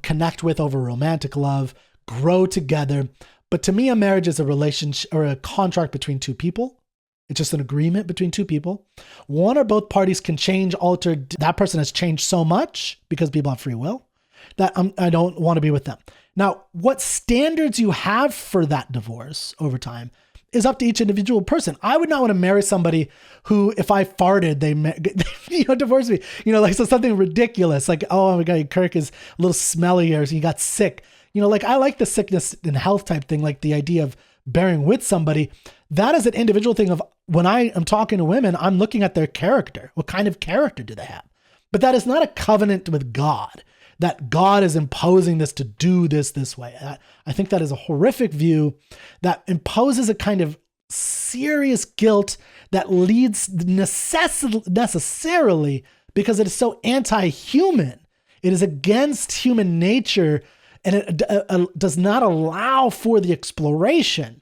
connect with over romantic love, grow together. But to me, a marriage is a relationship or a contract between two people. It's just an agreement between two people. One or both parties can change, alter. That person has changed so much because people have free will that I don't want to be with them. Now, what standards you have for that divorce over time is up to each individual person. I would not want to marry somebody who, if I farted, they divorce me. So something ridiculous, like, oh my God, Kirk is a little smelly or he got sick. I like the sickness and health type thing, like the idea of bearing with somebody. That is an individual thing of when I am talking to women, I'm looking at their character. What kind of character do they have? But that is not a covenant with God. that God is imposing this to do this way. I think that is a horrific view that imposes a kind of serious guilt that leads necessarily, because it is so anti-human. It is against human nature, and it does not allow for the exploration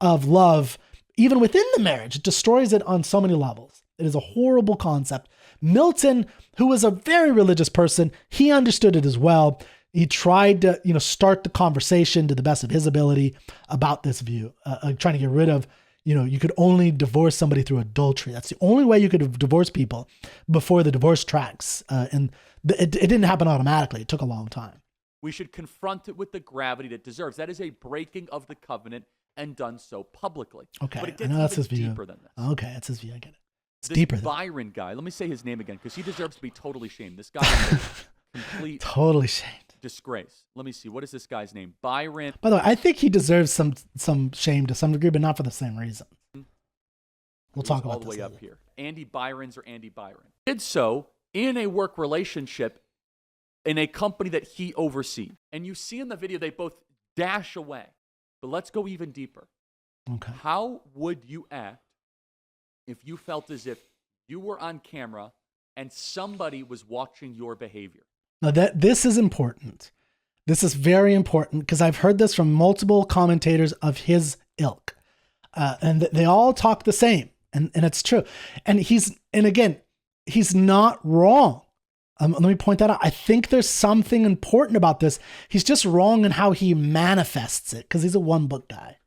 of love, even within the marriage. It destroys it on so many levels. It is a horrible concept. Milton, who was a very religious person, he understood it as well. He tried to, start the conversation to the best of his ability about this view, trying to get rid of, you could only divorce somebody through adultery. That's the only way you could divorce people before the divorce tracts. And it didn't happen automatically. It took a long time. We should confront it with the gravity it deserves. That is a breaking of the covenant, and done so publicly. Okay, but it I gets know that's his even view. deeper than this. Okay, that's his view. I get it. It's This deeper than Byron guy, let me say his name again, because he deserves to be totally shamed. This guy is a complete totally shamed. disgrace. Let me see. What is this guy's name? Byron. By the way, I think he deserves some shame to some degree, but not for the same reason. We'll talk about all the this way later. up here. Andy Byron's or Andy Byron. Did so in a work relationship in a company that he oversees. And you see in the video, they both dash away. But let's go even deeper. Okay. How would you act if you felt as if you were on camera and somebody was watching your behavior? Now this is important. This is very important, because I've heard this from multiple commentators of his ilk. And they all talk the same. And it's true. And he's not wrong. Let me point that out. I think there's something important about this. He's just wrong in how he manifests it, because he's a one book guy.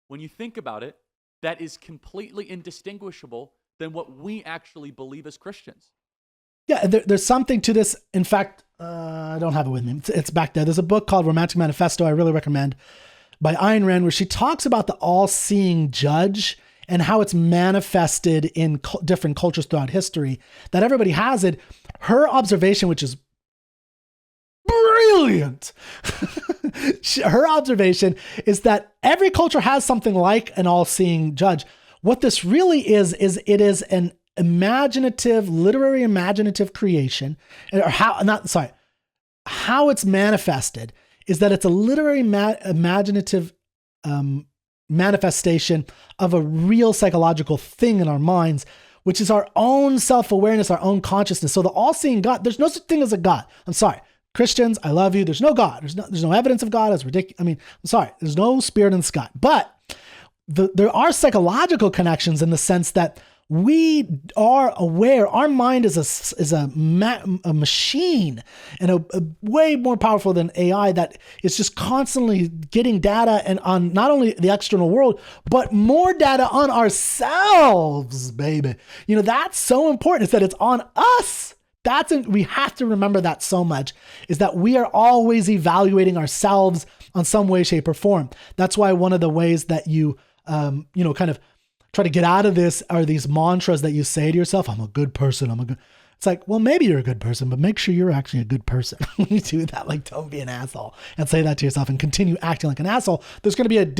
When you think about it, that is completely indistinguishable than what we actually believe as Christians. Yeah, there's something to this. In fact, I don't have it with me. It's back there. There's a book called Romantic Manifesto I really recommend, by Ayn Rand, where she talks about the all-seeing judge and how it's manifested in different cultures throughout history, that everybody has it. Her observation, which is brilliant, her observation is that every culture has something like an all-seeing judge. What this really is it is an literary imaginative creation, or how it's manifested is that it's a literary imaginative manifestation of a real psychological thing in our minds, which is our own self-awareness, our own consciousness. So the all-seeing God, there's no such thing as a God. I'm sorry. Christians, I love you. There's no God. There's no evidence of God. It's ridiculous. I'm sorry. There's no spirit in the sky. But there are psychological connections in the sense that we are aware. Our mind is a machine, and a way more powerful than AI, that is just constantly getting data and on not only the external world, but more data on ourselves, baby. That's so important, is that it's on us. We have to remember that so much, is that we are always evaluating ourselves on some way, shape, or form. That's why one of the ways that you, kind of try to get out of this are these mantras that you say to yourself. I'm a good person. It's like, well, maybe you're a good person, but make sure you're actually a good person. When you do that, don't be an asshole, and say that to yourself and continue acting like an asshole. There's going to be an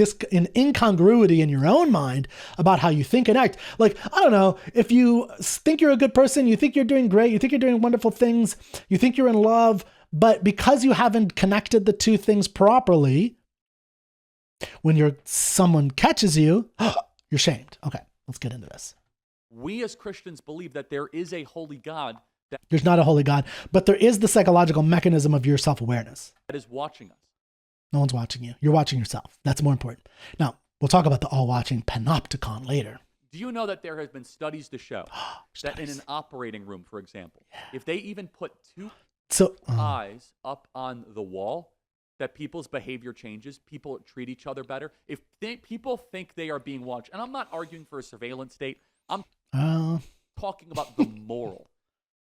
incongruity in your own mind about how you think and act. I don't know, if you think you're a good person, you think you're doing great, you think you're doing wonderful things, you think you're in love, but because you haven't connected the two things properly, when someone catches you, you're shamed. Okay, let's get into this. We as Christians believe that there is a holy God There's not a holy God, but there is the psychological mechanism of your self-awareness. that is watching us. No one's watching you. You're watching yourself. That's more important. Now, we'll talk about the all-watching panopticon later. Do you know that there has been studies to show that in an operating room, for example, if they even put two eyes up on the wall, that people's behavior changes, people treat each other better? If people think they are being watched, and I'm not arguing for a surveillance state, I'm talking about the moral.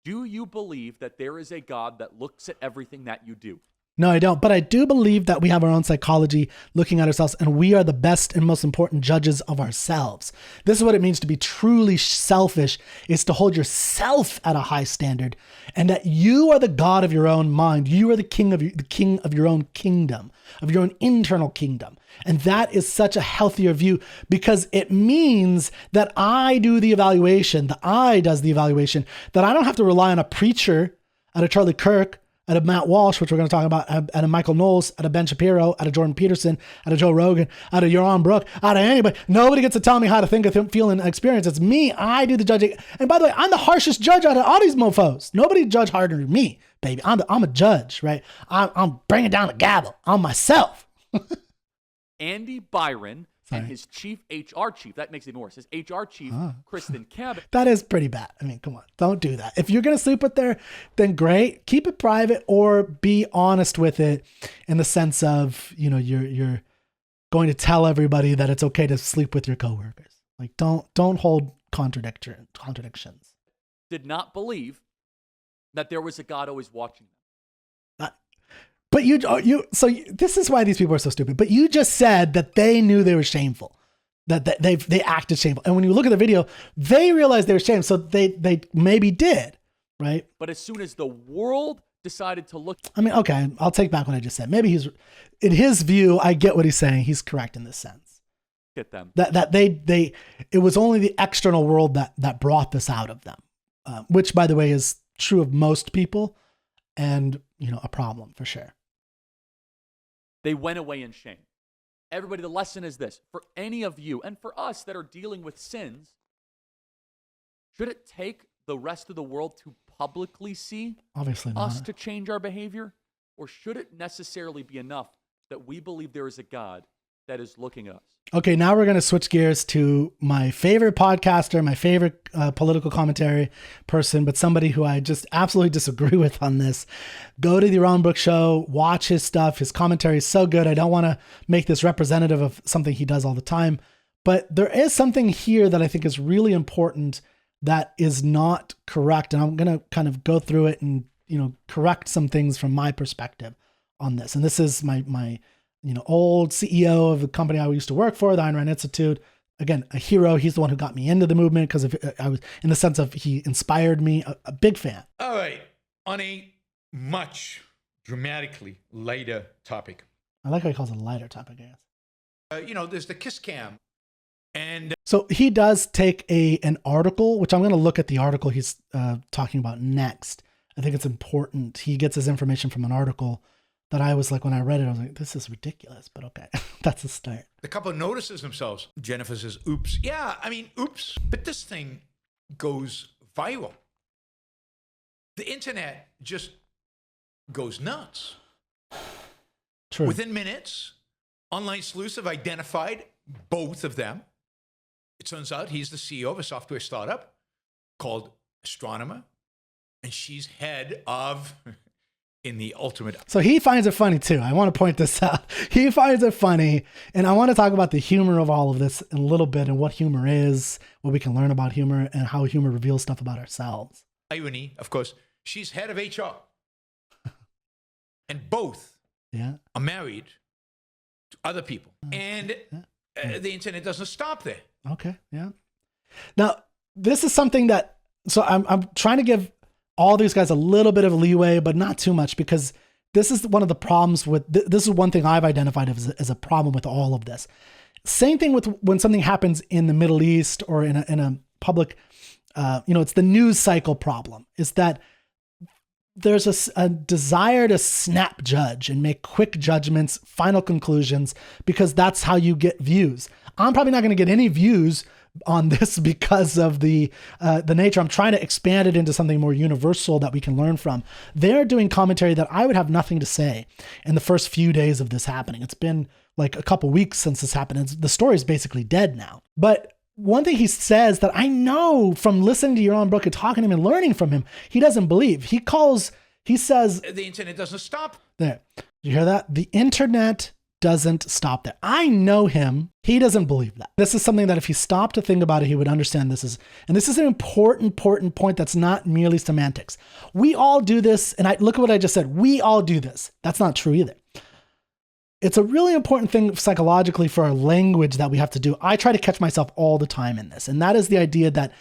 Do you believe that there is a God that looks at everything that you do? No, I don't. But I do believe that we have our own psychology looking at ourselves, and we are the best and most important judges of ourselves. This is what it means to be truly selfish, is to hold yourself at a high standard, and that you are the God of your own mind. You are the king of your own kingdom, of your own internal kingdom. And that is such a healthier view, because it means that I do the evaluation, that I does the evaluation, that I don't have to rely on a preacher at a Charlie Kirk, out of Matt Walsh, which we're going to talk about, out of Michael Knowles, out of Ben Shapiro, out of Jordan Peterson, out of Joe Rogan, out of Yaron Brook, out of anybody. Nobody gets to tell me how to think, feel, and experience. It's me. I do the judging. And by the way, I'm the harshest judge out of all these mofos. Nobody judge harder than me, baby. I'm a judge, right? I'm bringing down the gavel on myself. Andy Byron and his chief HR chief, that makes it even worse, his HR chief, Kristen Cabot. That is pretty bad. I mean, come on, don't do that. If you're going to sleep with her, then great. Keep it private or be honest with it in the sense of, you're going to tell everybody that it's okay to sleep with your coworkers. Like, don't hold contradictions. Did not believe that there was a God always watching them. But so this is why these people are so stupid. But you just said that they knew they were shameful, that they acted shameful. And when you look at the video, they realized they were shameful. So they maybe did, right? But as soon as the world decided to look, I mean, okay, I'll take back what I just said. Maybe in his view, I get what he's saying. He's correct in this sense. Get them that it was only the external world that brought this out of them, which by the way is true of most people, and a problem for sure. They went away in shame. Everybody, the lesson is this. For any of you, and for us that are dealing with sins, should it take the rest of the world to publicly see Obviously not. us to change our behavior? Or should it necessarily be enough that we believe there is a God that is looking at us? Okay, now we're going to switch gears to my favorite podcaster, my favorite political commentary person, but somebody who I just absolutely disagree with on this. Go to the Yaron Brook show, watch his stuff. His commentary is so good. I don't want to make this representative of something he does all the time, but there is something here that I think is really important that is not correct. And I'm going to kind of go through it and, correct some things from my perspective on this. And this is my old CEO of the company I used to work for, the Ayn Rand Institute. Again, a hero. He's the one who got me into the movement because I was in the sense of he inspired me. A big fan. All right, on a much dramatically lighter topic. I like how he calls it a lighter topic, I guess. There's the Kiss Cam, and so he does take an article, which I'm going to look at the article he's talking about next. I think it's important. He gets his information from an article that I was like, when I read it, I was like, this is ridiculous, but okay, that's a start. the couple notices themselves. Jennifer says, oops. Yeah, I mean, oops. But this thing goes viral. The internet just goes nuts. True. Within minutes, online sleuths have identified both of them. It turns out he's the CEO of a software startup called Astronomer, and she's head of... in the ultimate. So he finds it funny too. I want to point this out. He finds it funny. And I want to talk about the humor of all of this in a little bit and what humor is, what we can learn about humor and how humor reveals stuff about ourselves. Irony, of course, she's head of HR. And both are married to other people. And the internet doesn't stop there. Okay. Yeah. Now, this is something that, so I'm trying to give all these guys a little bit of leeway, but not too much, because this is one of the problems with, this is one thing I've identified as a problem with all of this. Same thing with when something happens in the Middle East or in a public, it's the news cycle problem, is that there's a desire to snap judge and make quick judgments, final conclusions, because that's how you get views. I'm probably not going to get any views on this because of the nature. I'm trying to expand it into something more universal that we can learn from. They're doing commentary that I would have nothing to say in the first few days of this happening. It's been like a couple weeks since this happened. The story is basically dead now. But one thing he says that I know from listening to Yaron Brook and talking to him and learning from him, he doesn't believe. He says the internet doesn't stop. There. You hear that? The internet doesn't stop there. I know him. He doesn't believe that. This is something that if he stopped to think about it, he would understand this is an important point that's not merely semantics. We all do this. And look at what I just said. We all do this. That's not true either. It's a really important thing psychologically for our language that we have to do. I try to catch myself all the time in this. And that is the idea that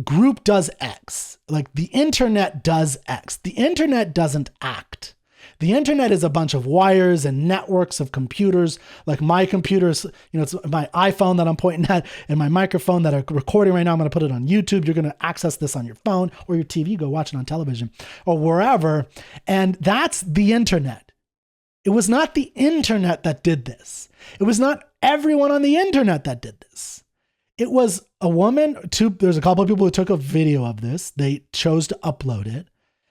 group does X. Like the internet does X. The internet doesn't act. The internet is a bunch of wires and networks of computers, like my computers, it's my iPhone that I'm pointing at and my microphone that are recording right now. I'm going to put it on YouTube. You're going to access this on your phone or your TV, go watch it on television or wherever. And that's the internet. It was not the internet that did this. It was not everyone on the internet that did this. It was a woman, there's a couple of people who took a video of this. They chose to upload it.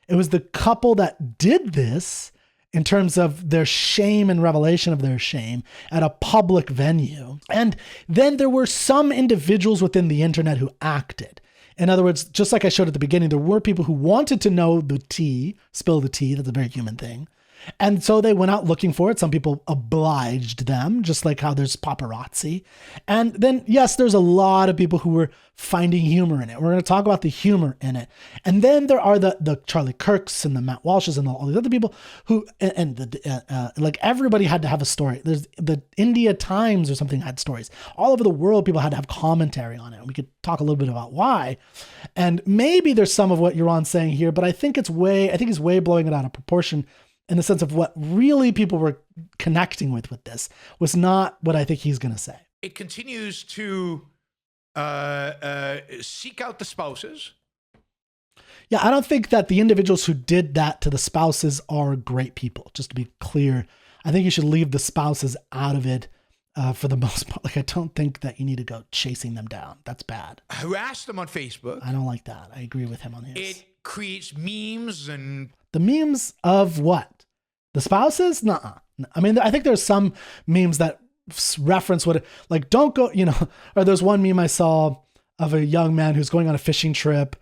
It was the couple that did this in terms of their shame and revelation of their shame at a public venue. And then there were some individuals within the internet who acted. In other words, just like I showed at the beginning, there were people who wanted to know the tea, spill the tea. That's a very human thing. And so they went out looking for it. Some people obliged them, just like how there's paparazzi. And then, yes, there's a lot of people who were finding humor in it. We're going to talk about the humor in it. And then there are the Charlie Kirks and the Matt Walshes and all these other people who, like everybody had to have a story. There's the India Times or something had stories. All over the world, people had to have commentary on it. We could talk a little bit about why. And maybe there's some of what Rearden's saying here, but I think he's way blowing it out of proportion, in the sense of what really people were connecting with this was not what I think he's going to say. It continues to seek out the spouses. Yeah, I don't think that the individuals who did that to the spouses are great people, just to be clear. I think you should leave the spouses out of it for the most part. Like, I don't think that you need to go chasing them down. That's bad. Harass them on Facebook. I don't like that. I agree with him on his. It creates memes and... The memes of what? The spouses? Nuh-uh. I mean, I think there's some memes that reference what, like, don't go, or there's one meme I saw of a young man who's going on a fishing trip.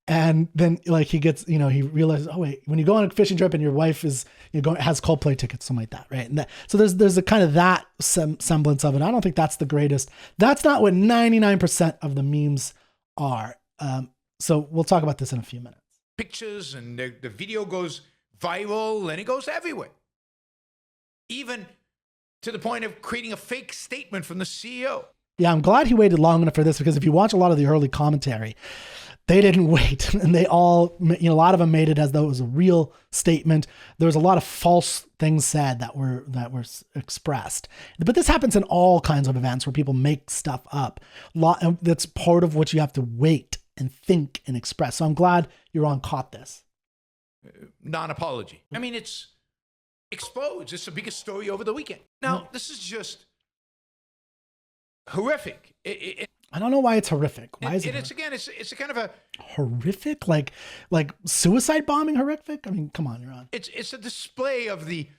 And then like he gets, he realizes, oh wait, when you go on a fishing trip and your wife is, has Coldplay tickets, something like that. Right. And so there's a kind of that semblance of it. I don't think that's the greatest. That's not what 99% of the memes are. So we'll talk about this in a few minutes. Pictures and the video goes viral and it goes everywhere. Even to the point of creating a fake statement from the CEO. Yeah, I'm glad he waited long enough for this, because if you watch a lot of the early commentary, they didn't wait. And they all, a lot of them made it as though it was a real statement. There was a lot of false things said that were expressed. But this happens in all kinds of events where people make stuff up. That's part of what you have to wait and think and express. So I'm glad Rearden caught this. Non-apology. I mean, it's exposed. It's the biggest story over the weekend. Now, this is just horrific. I don't know why it's horrific. Why is it? It's a kind of a horrific, like suicide bombing horrific. I mean, come on, Rearden. It's a display of the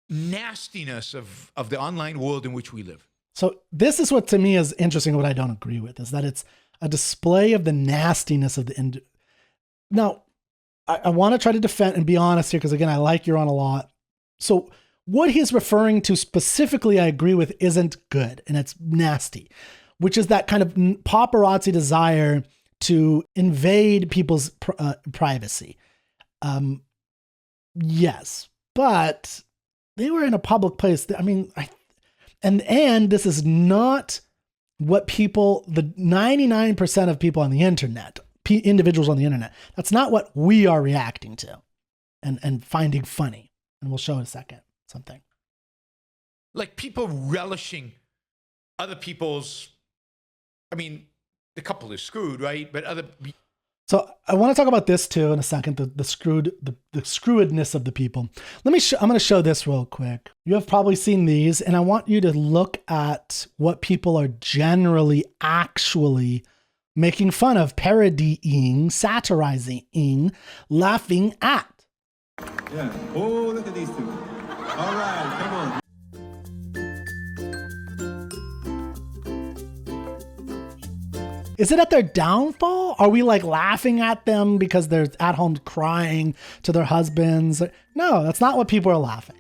nastiness of the online world in which we live. So this is what to me is interesting. What I don't agree with is that it's a display of the nastiness of the. Now, I want to try to defend and be honest here, because again, I like Rearden a lot. So what he's referring to specifically, I agree with, isn't good and it's nasty, which is that kind of paparazzi desire to invade people's privacy. Yes, but they were in a public place. I mean, and this is not what people, the 99% of people on the internet, individuals on the internet, that's not what we are reacting to and finding funny. And we'll show in a second something. Like people relishing other people's, I mean, the couple is screwed, right? But So I want to talk about this too in a second, the screwedness of the people. I'm going to show this real quick. You have probably seen these, and I want you to look at what people are generally actually making fun of, parodying, satirizing, laughing at. Yeah. Oh, look at these two. All right, come on. Is it at their downfall? Are we like laughing at them because they're at home crying to their husbands? No, that's not what people are laughing.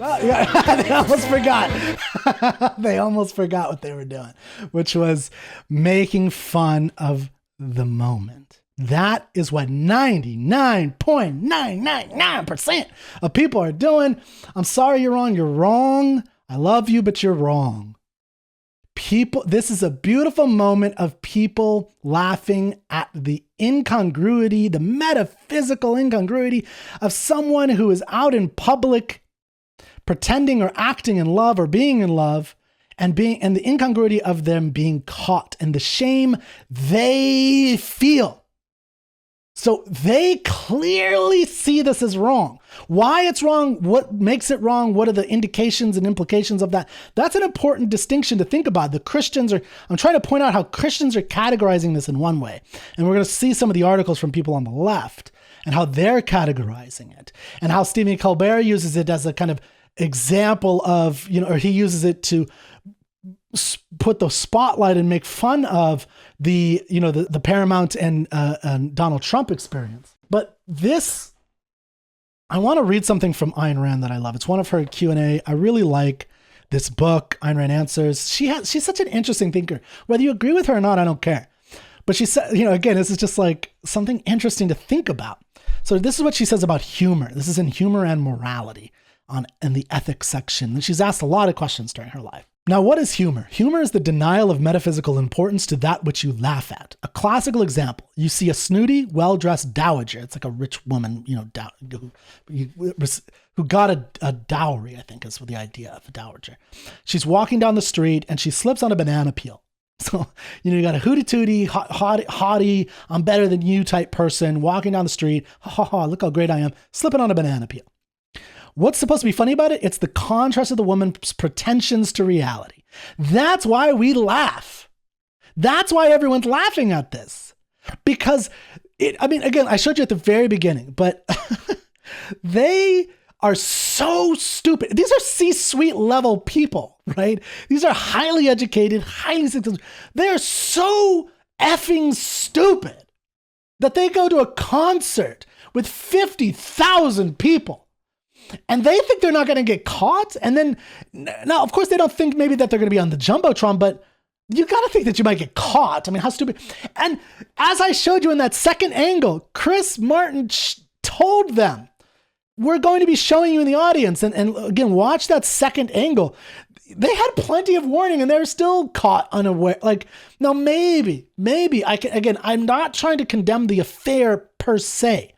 Yeah, they almost forgot. They almost forgot what they were doing, which was making fun of the moment. That is what 99.999% of people are doing. I'm sorry you're wrong. You're wrong. I love you, but you're wrong. This is a beautiful moment of people laughing at the incongruity, the metaphysical incongruity of someone who is out in public pretending or acting in love or being in love, and the incongruity of them being caught and the shame they feel. So they clearly see this as wrong. Why it's wrong, what makes it wrong, what are the indications and implications of that? That's an important distinction to think about. I'm trying to point out how Christians are categorizing this in one way. And we're going to see some of the articles from people on the left and how they're categorizing it, and how Stephen Colbert uses it as a kind of example of, or he uses it to put the spotlight and make fun of the Paramount and Donald Trump experience. But I want to read something from Ayn Rand that I love. It's one of her Q&A. I really like this book, Ayn Rand Answers. She's such an interesting thinker. Whether you agree with her or not, I don't care. But she said, again, this is just like something interesting to think about. So this is what she says about humor. This is in Humor and Morality in the ethics section. And she's asked a lot of questions during her life. Now, what is humor? Humor is the denial of metaphysical importance to that which you laugh at. A classical example, you see a snooty, well-dressed dowager. It's like a rich woman, who got a dowry, I think is the idea of a dowager. She's walking down the street and she slips on a banana peel. So, you got a hooty-tooty, haughty, I'm better than you type person walking down the street. Ha ha ha, look how great I am, slipping on a banana peel. What's supposed to be funny about it? It's the contrast of the woman's pretensions to reality. That's why we laugh. That's why everyone's laughing at this. Because, again, I showed you at the very beginning, but they are so stupid. These are C-suite level people, right? These are highly educated, highly successful. They're so effing stupid that they go to a concert with 50,000 people. And they think they're not going to get caught. And then, now, of course, they don't think maybe that they're going to be on the Jumbotron, but you got to think that you might get caught. I mean, how stupid. And as I showed you in that second angle, Chris Martin told them, we're going to be showing you in the audience. And again, watch that second angle. They had plenty of warning and they're still caught unaware. Like, now maybe I'm not trying to condemn the affair per se.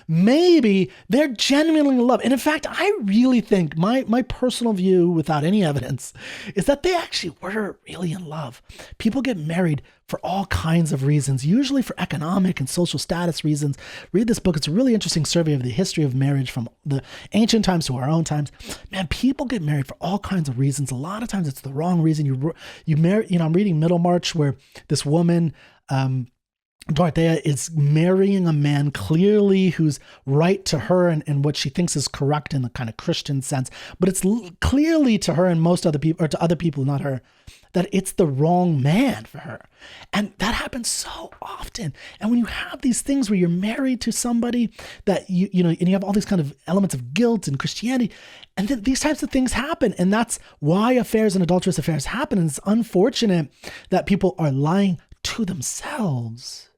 Maybe they're genuinely in love. And in fact, I really think my personal view without any evidence is that they actually were really in love. People get married for all kinds of reasons, usually for economic and social status reasons. Read this book. It's a really interesting survey of the history of marriage from the ancient times to our own times. Man, people get married for all kinds of reasons. A lot of times it's the wrong reason. You marry, I'm reading Middlemarch where this woman, Dorothea is marrying a man clearly who's right to her and what she thinks is correct in the kind of Christian sense, but it's clearly to her and most other people, or to other people, not her, that it's the wrong man for her. And that happens so often. And when you have these things where you're married to somebody that and you have all these kind of elements of guilt in Christianity, and then these types of things happen. And that's why affairs and adulterous affairs happen. And it's unfortunate that people are lying to themselves.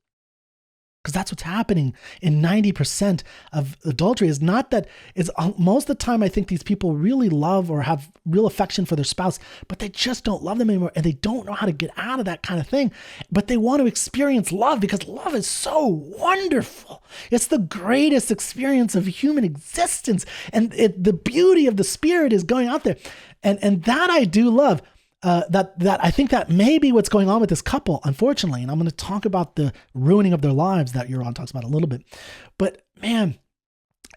Because that's what's happening in 90% of adultery. Is not that it's most of the time I think these people really love or have real affection for their spouse, but they just don't love them anymore and they don't know how to get out of that kind of thing. But they want to experience love because love is so wonderful. It's the greatest experience of human existence. And the beauty of the spirit is going out there. And that I do love. That I think that may be what's going on with this couple, unfortunately. And I'm going to talk about the ruining of their lives that Rearden talks about a little bit. But man,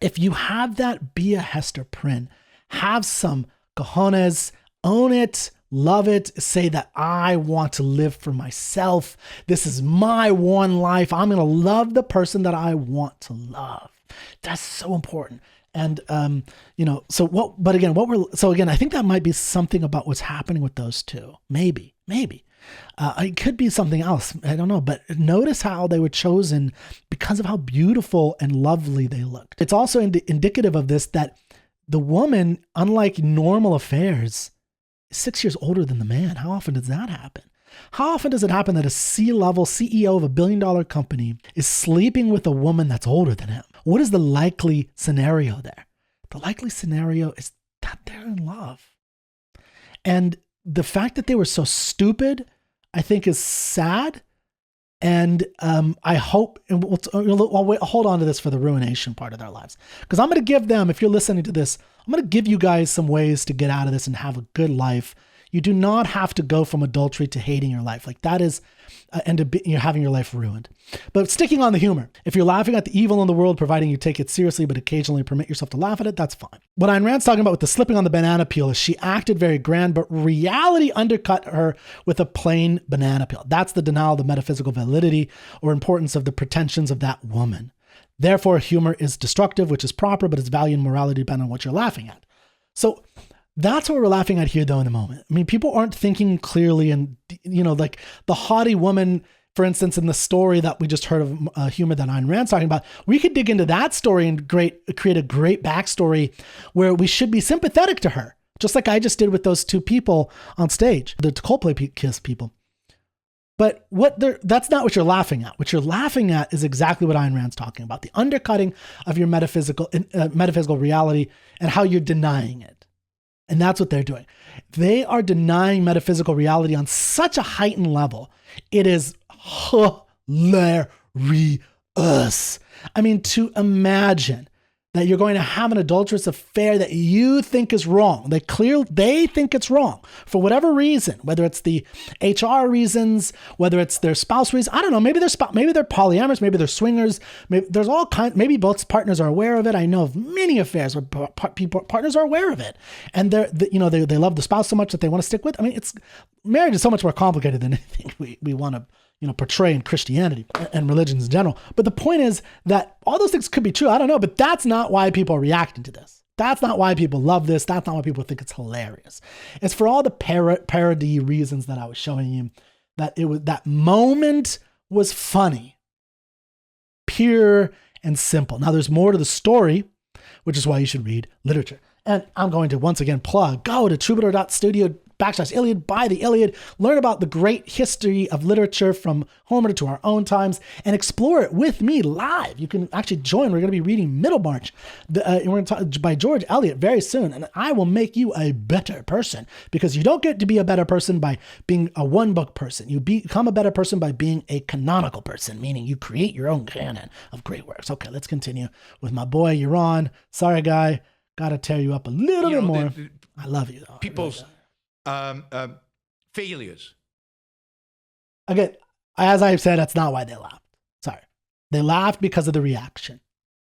if you have that, be a Hester Prynne. Have some cojones, own it, love it, say that I want to live for myself. This is my one life. I'm going to love the person that I want to love. That's so important. And, I think that might be something about what's happening with those two. Maybe. It could be something else. I don't know. But notice how they were chosen because of how beautiful and lovely they looked. It's also indicative of this, that the woman, unlike normal affairs, is 6 years older than the man. How often does that happen? How often does it happen that a C-level CEO of a billion-dollar company is sleeping with a woman that's older than him? What is the likely scenario there? The likely scenario is that they're in love. And the fact that they were so stupid, I think, is sad. And I hope, and I'll hold on to this for the ruination part of their lives. Because I'm going to give them, if you're listening to this, I'm going to give you guys some ways to get out of this and have a good life. You do not have to go from adultery to hating your life. Like that is, you're having your life ruined. But sticking on the humor, if you're laughing at the evil in the world, providing you take it seriously, but occasionally permit yourself to laugh at it, that's fine. What Ayn Rand's talking about with the slipping on the banana peel is she acted very grand, but reality undercut her with a plain banana peel. That's the denial of the metaphysical validity or importance of the pretensions of that woman. Therefore, humor is destructive, which is proper, but its value and morality depend on what you're laughing at. So that's what we're laughing at here, though, in the moment. I mean, people aren't thinking clearly, and, like the haughty woman, for instance, in the story that we just heard of humor that Ayn Rand's talking about, we could dig into that story and create a great backstory where we should be sympathetic to her, just like I just did with those two people on stage, the Coldplay Kiss people. But that's not what you're laughing at. What you're laughing at is exactly what Ayn Rand's talking about, the undercutting of your metaphysical reality and how you're denying it. And that's what they're doing. They are denying metaphysical reality on such a heightened level. It is hilarious. I mean, to imagine that you're going to have an adulterous affair that you think is wrong. They think it's wrong for whatever reason, whether it's the HR reasons, whether it's their spouse reasons. I don't know. Maybe they're polyamorous, maybe they're swingers. Maybe there's all kinds. Maybe both partners are aware of it. I know of many affairs where partners are aware of it, and they love the spouse so much that they want to stick with. I mean, marriage is so much more complicated than anything we want to portray in Christianity and religions in general. But the point is that all those things could be true. I don't know, but that's not why people are reacting to this. That's not why people love this. That's not why people think it's hilarious. It's for all the parody reasons that I was showing you, that moment was funny, pure and simple. Now there's more to the story, which is why you should read literature. And I'm going to once again plug, go to troubadour.studio/Iliad, buy the Iliad, learn about the great history of literature from Homer to our own times, and explore it with me live. You can actually join. We're going to be reading Middlemarch by George Eliot very soon, and I will make you a better person, because you don't get to be a better person by being a one-book person. You become a better person by being a canonical person, meaning you create your own canon of great works. Okay, let's continue with my boy, you're on. Sorry, guy. Got to tear you up a little bit more. I love you, though. People's failures. Again, as I've said, that's not why they laughed. Sorry. They laughed because of the reaction.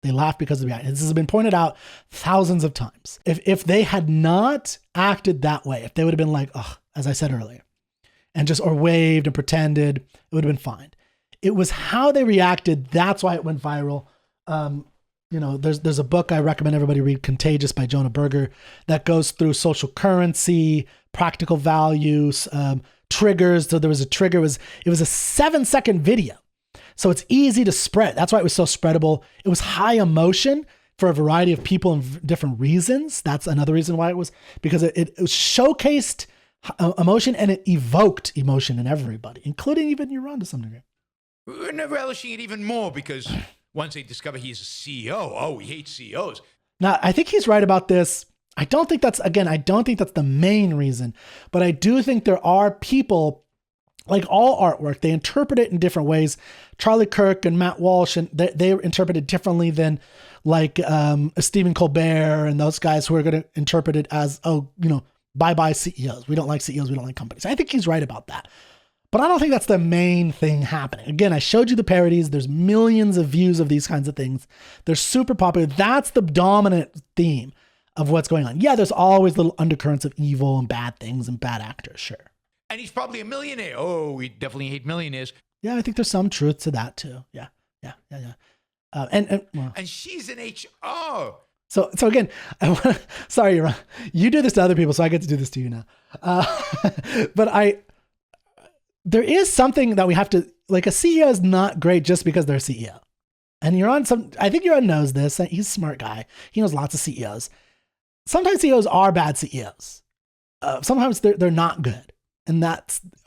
This has been pointed out thousands of times. If they had not acted that way, if they would have been like, as I said earlier, and or waved and pretended, it would have been fine. It was how they reacted. That's why it went viral. There's a book I recommend everybody read, Contagious by Jonah Berger, that goes through social currency, practical values, triggers. So there was a trigger. It was a 7-second video. So it's easy to spread. That's why it was so spreadable. It was high emotion for a variety of people and different reasons. That's another reason why it was, because it showcased emotion and it evoked emotion in everybody, including even Iran to some degree. We're relishing it even more because once they discover he's a CEO, he hates CEOs. Now, I think he's right about this. I don't think that's the main reason, but I do think there are people, like all artwork, they interpret it in different ways. Charlie Kirk and Matt Walsh, and they interpret it differently than like Stephen Colbert and those guys who are going to interpret it as, bye-bye CEOs. We don't like CEOs. We don't like companies. I think he's right about that. But I don't think that's the main thing happening. Again, I showed you the parodies. There's millions of views of these kinds of things. They're super popular. That's the dominant theme of what's going on. Yeah, there's always little undercurrents of evil and bad things and bad actors, sure. And he's probably a millionaire. Oh, we definitely hate millionaires. Yeah, I think there's some truth to that too. Yeah. And she's an HR. So again, sorry, Iran. You do this to other people, so I get to do this to you now. But there is something that we have to, like, a CEO is not great just because they're a CEO. And I think Rearden knows this. He's a smart guy. He knows lots of CEOs. sometimes CEOs are bad CEOs. Sometimes they're not good. And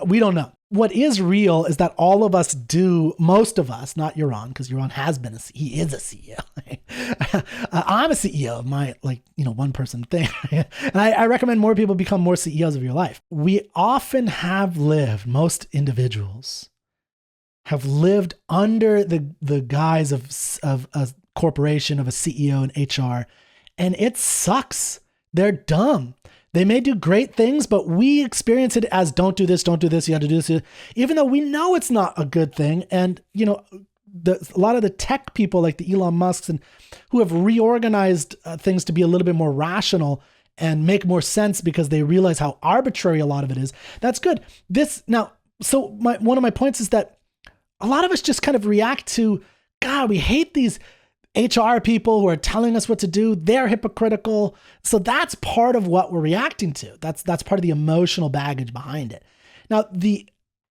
we don't know. What is real is that all of us do, most of us, not Rearden, because Rearden has been he is a CEO. I'm a CEO of my, one person thing. And I recommend more people become more CEOs of your life. We often most individuals have lived under the guise of a corporation, of a CEO and HR, and it sucks. They're dumb. They may do great things, but we experience it as don't do this, you have to do this, even though we know it's not a good thing. And, a lot of the tech people like the Elon Musks and who have reorganized things to be a little bit more rational and make more sense because they realize how arbitrary a lot of it is. That's good. One of my points is that a lot of us just kind of react to, God, we hate these HR people who are telling us what to do. They're hypocritical. So that's part of what we're reacting to. That's part of the emotional baggage behind it. Now,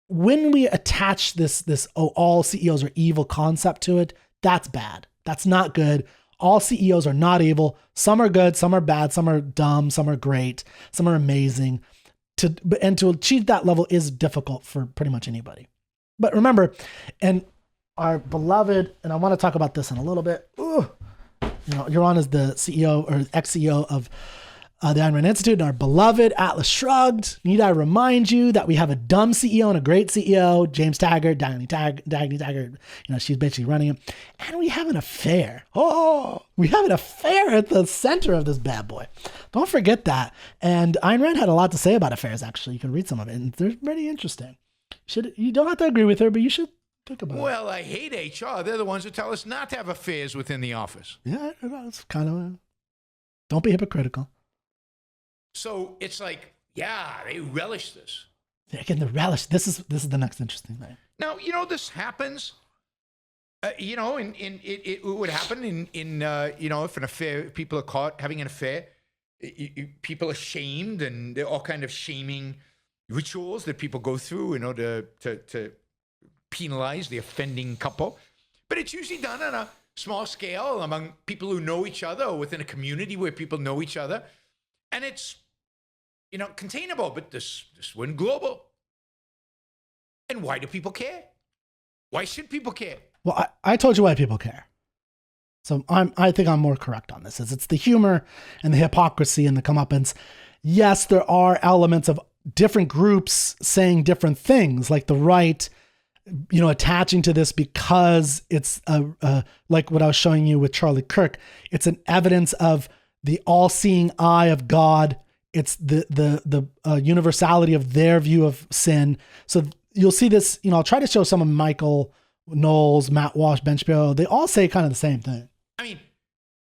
when we attach this all CEOs are evil concept to it, that's bad. That's not good. All CEOs are not evil. Some are good, some are bad, some are dumb, some are great, some are amazing. To achieve that level is difficult for pretty much anybody. But remember, and our beloved, and I want to talk about this in a little bit. Rearden is the CEO or ex-CEO of the Ayn Rand Institute, and our beloved Atlas Shrugged. Need I remind you that we have a dumb CEO and a great CEO, James Taggart, Dagny Taggart. She's basically running him. And we have an affair. We have an affair at the center of this bad boy. Don't forget that. And Ayn Rand had a lot to say about affairs, actually. You can read some of it, and they're pretty interesting. You don't have to agree with her, but you should think about it. Well, I hate HR. They're the ones who tell us not to have affairs within the office. Yeah, it's kind of, don't be hypocritical. So it's like, yeah, they relish this. Again, the relish. This is the next interesting thing. Now, this happens. It would happen in if an affair, people are caught having an affair, people are shamed, and there are all kind of shaming rituals that people go through in order to penalize the offending couple. But it's usually done on a small scale among people who know each other or within a community where people know each other. And it's, containable, but this went global. And why do people care? Why should people care? Well, I told you why people care. So I think I'm more correct on this. It's the humor and the hypocrisy and the comeuppance. Yes, there are elements of different groups saying different things, like the right, attaching to this because it's like what I was showing you with Charlie Kirk. It's an evidence of the all-seeing eye of God. It's the universality of their view of sin. So you'll see this, I'll try to show some of Michael Knowles, Matt Walsh, Ben Shapiro. They all say kind of the same thing. I mean,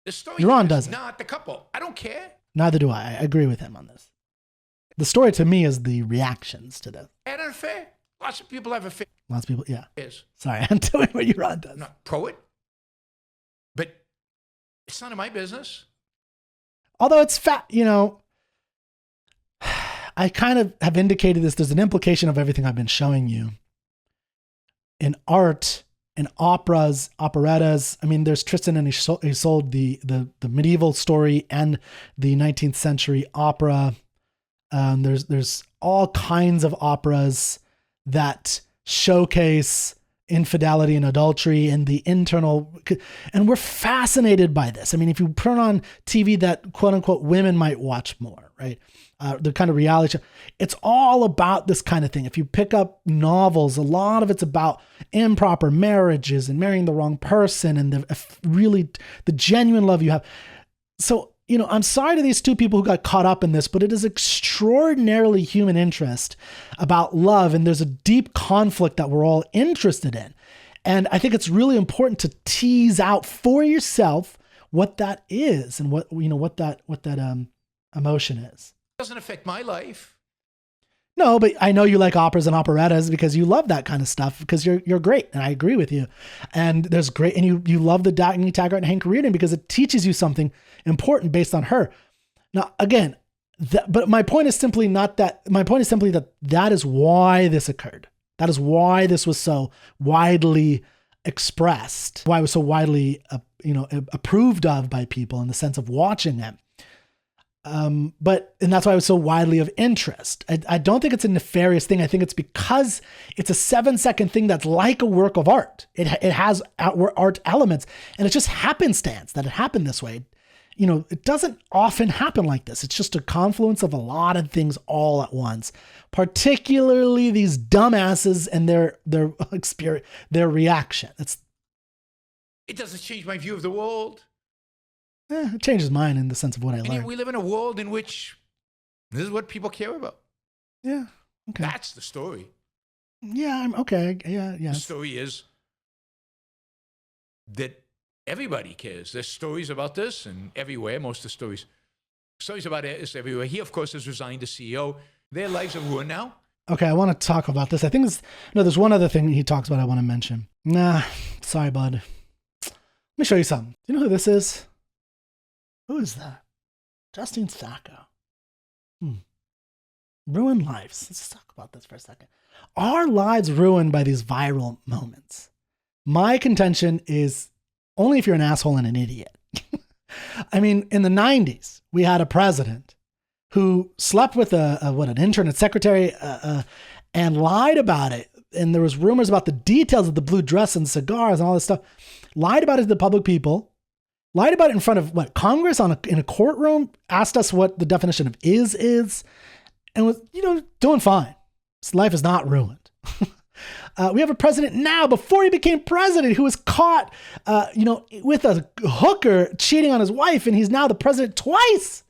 the story Rearden is doesn't. Not the couple. I don't care. Neither do I. I agree with him on this. The story to me is the reactions to this. Had an affair. Lots of people have affairs. Lots of people, yeah. Yes. Sorry, I'm doing what Rearden does. I'm not pro it, but it's none of my business. Although it's I kind of have indicated this. There's an implication of everything I've been showing you. In art, in operas, operettas, there's Tristan and Isolde, the medieval story and the 19th century opera. There's all kinds of operas that showcase infidelity and adultery and the internal, and we're fascinated by this. If you turn on TV that quote unquote women might watch more, right? The kind of reality show, it's all about this kind of thing. If you pick up novels, a lot of it's about improper marriages and marrying the wrong person and the genuine love you have. So, I'm sorry to these two people who got caught up in this, but it is extraordinarily human interest about love. And there's a deep conflict that we're all interested in. And I think it's really important to tease out for yourself what that is and what that emotion is. It doesn't affect my life. No, but I know you like operas and operettas because you love that kind of stuff because you're great. And I agree with you. And there's great, and you love the Dagny, Taggart, and Hank Rearden because it teaches you something important based on her. Now, again, but my point is simply not that. My point is simply that is why this occurred. That is why this was so widely expressed, why it was so widely, approved of by people in the sense of watching it. And that's why it was so widely of interest. I don't think it's a nefarious thing. I think it's because it's a 7-second thing that's like a work of art. It has art elements, and it's just happenstance that it happened this way. You know, it doesn't often happen like this. It's just a confluence of a lot of things all at once, particularly these dumbasses and their experience, their reaction. It doesn't change my view of the world. It changes mine in the sense of what I learned. We live in a world in which this is what people care about. Yeah. Okay. That's the story. Yeah, I'm okay. Yeah. The story is that everybody cares. There's stories about this and everywhere. Most of the stories about it is everywhere. He, of course, has resigned as CEO. Their lives are ruined now. Okay, I want to talk about this. I think there's one other thing he talks about I want to mention. Nah, sorry, bud. Let me show you something. Do you know who this is? Who is that? Justine Sacco. Ruined lives. Let's talk about this for a second. Are lives ruined by these viral moments? My contention is only if you're an asshole and an idiot. I mean, in the 90s, we had a president who slept with an internet secretary and lied about it. And there was rumors about the details of the blue dress and cigars and all this stuff. Lied about it to the public people. Lied about it in front of Congress in a courtroom, asked us what the definition of is, and was, doing fine. His life is not ruined. We have a president now, before he became president, who was caught, with a hooker cheating on his wife, and he's now the president twice.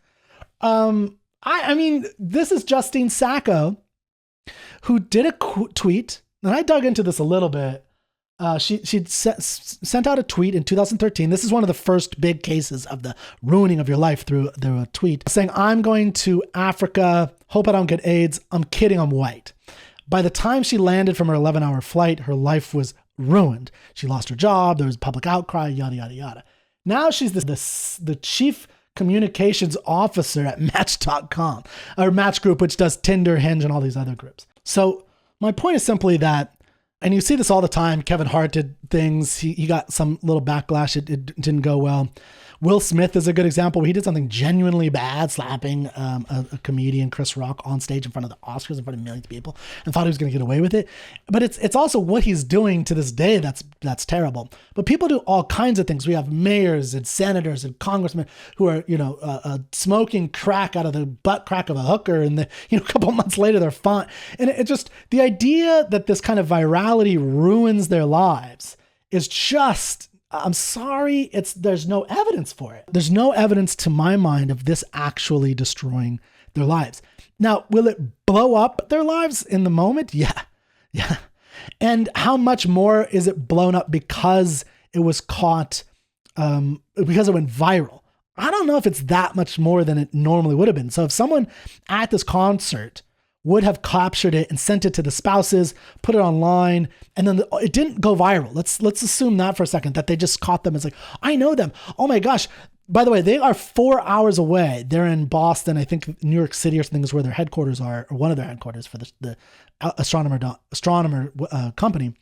I mean, this is Justine Sacco, who did a tweet, and I dug into this a little bit. She sent out a tweet in 2013. This is one of the first big cases of the ruining of your life through a tweet, saying, "I'm going to Africa. Hope I don't get AIDS. I'm kidding. I'm white." By the time she landed from her 11-hour flight, her life was ruined. She lost her job. There was public outcry, yada, yada, yada. Now she's the chief communications officer at Match.com, or Match Group, which does Tinder, Hinge, and all these other groups. So my point is simply that, and you see this all the time, Kevin Hart did things. He got some little backlash. It didn't go well. Will Smith is a good example where he did something genuinely bad, slapping a comedian, Chris Rock, on stage in front of the Oscars, in front of millions of people, and thought he was going to get away with it. But it's also what he's doing to this day that's terrible. But people do all kinds of things. We have mayors and senators and congressmen who are, smoking crack out of the butt crack of a hooker, and a couple months later they're fine. And it just, the idea that this kind of virality ruins their lives is just, I'm sorry, there's no evidence for it. There's no evidence to my mind of this actually destroying their lives. Now, will it blow up their lives in the moment? Yeah. And how much more is it blown up because it was caught, because it went viral? I don't know if it's that much more than it normally would have been. So if someone at this concert would have captured it and sent it to the spouses, put it online, and then it didn't go viral. Let's assume that for a second, that they just caught them. It's like, I know them. Oh my gosh. By the way, they are 4 hours away. They're in Boston. I think New York City or something is where their headquarters are, or one of their headquarters for the astronomer company.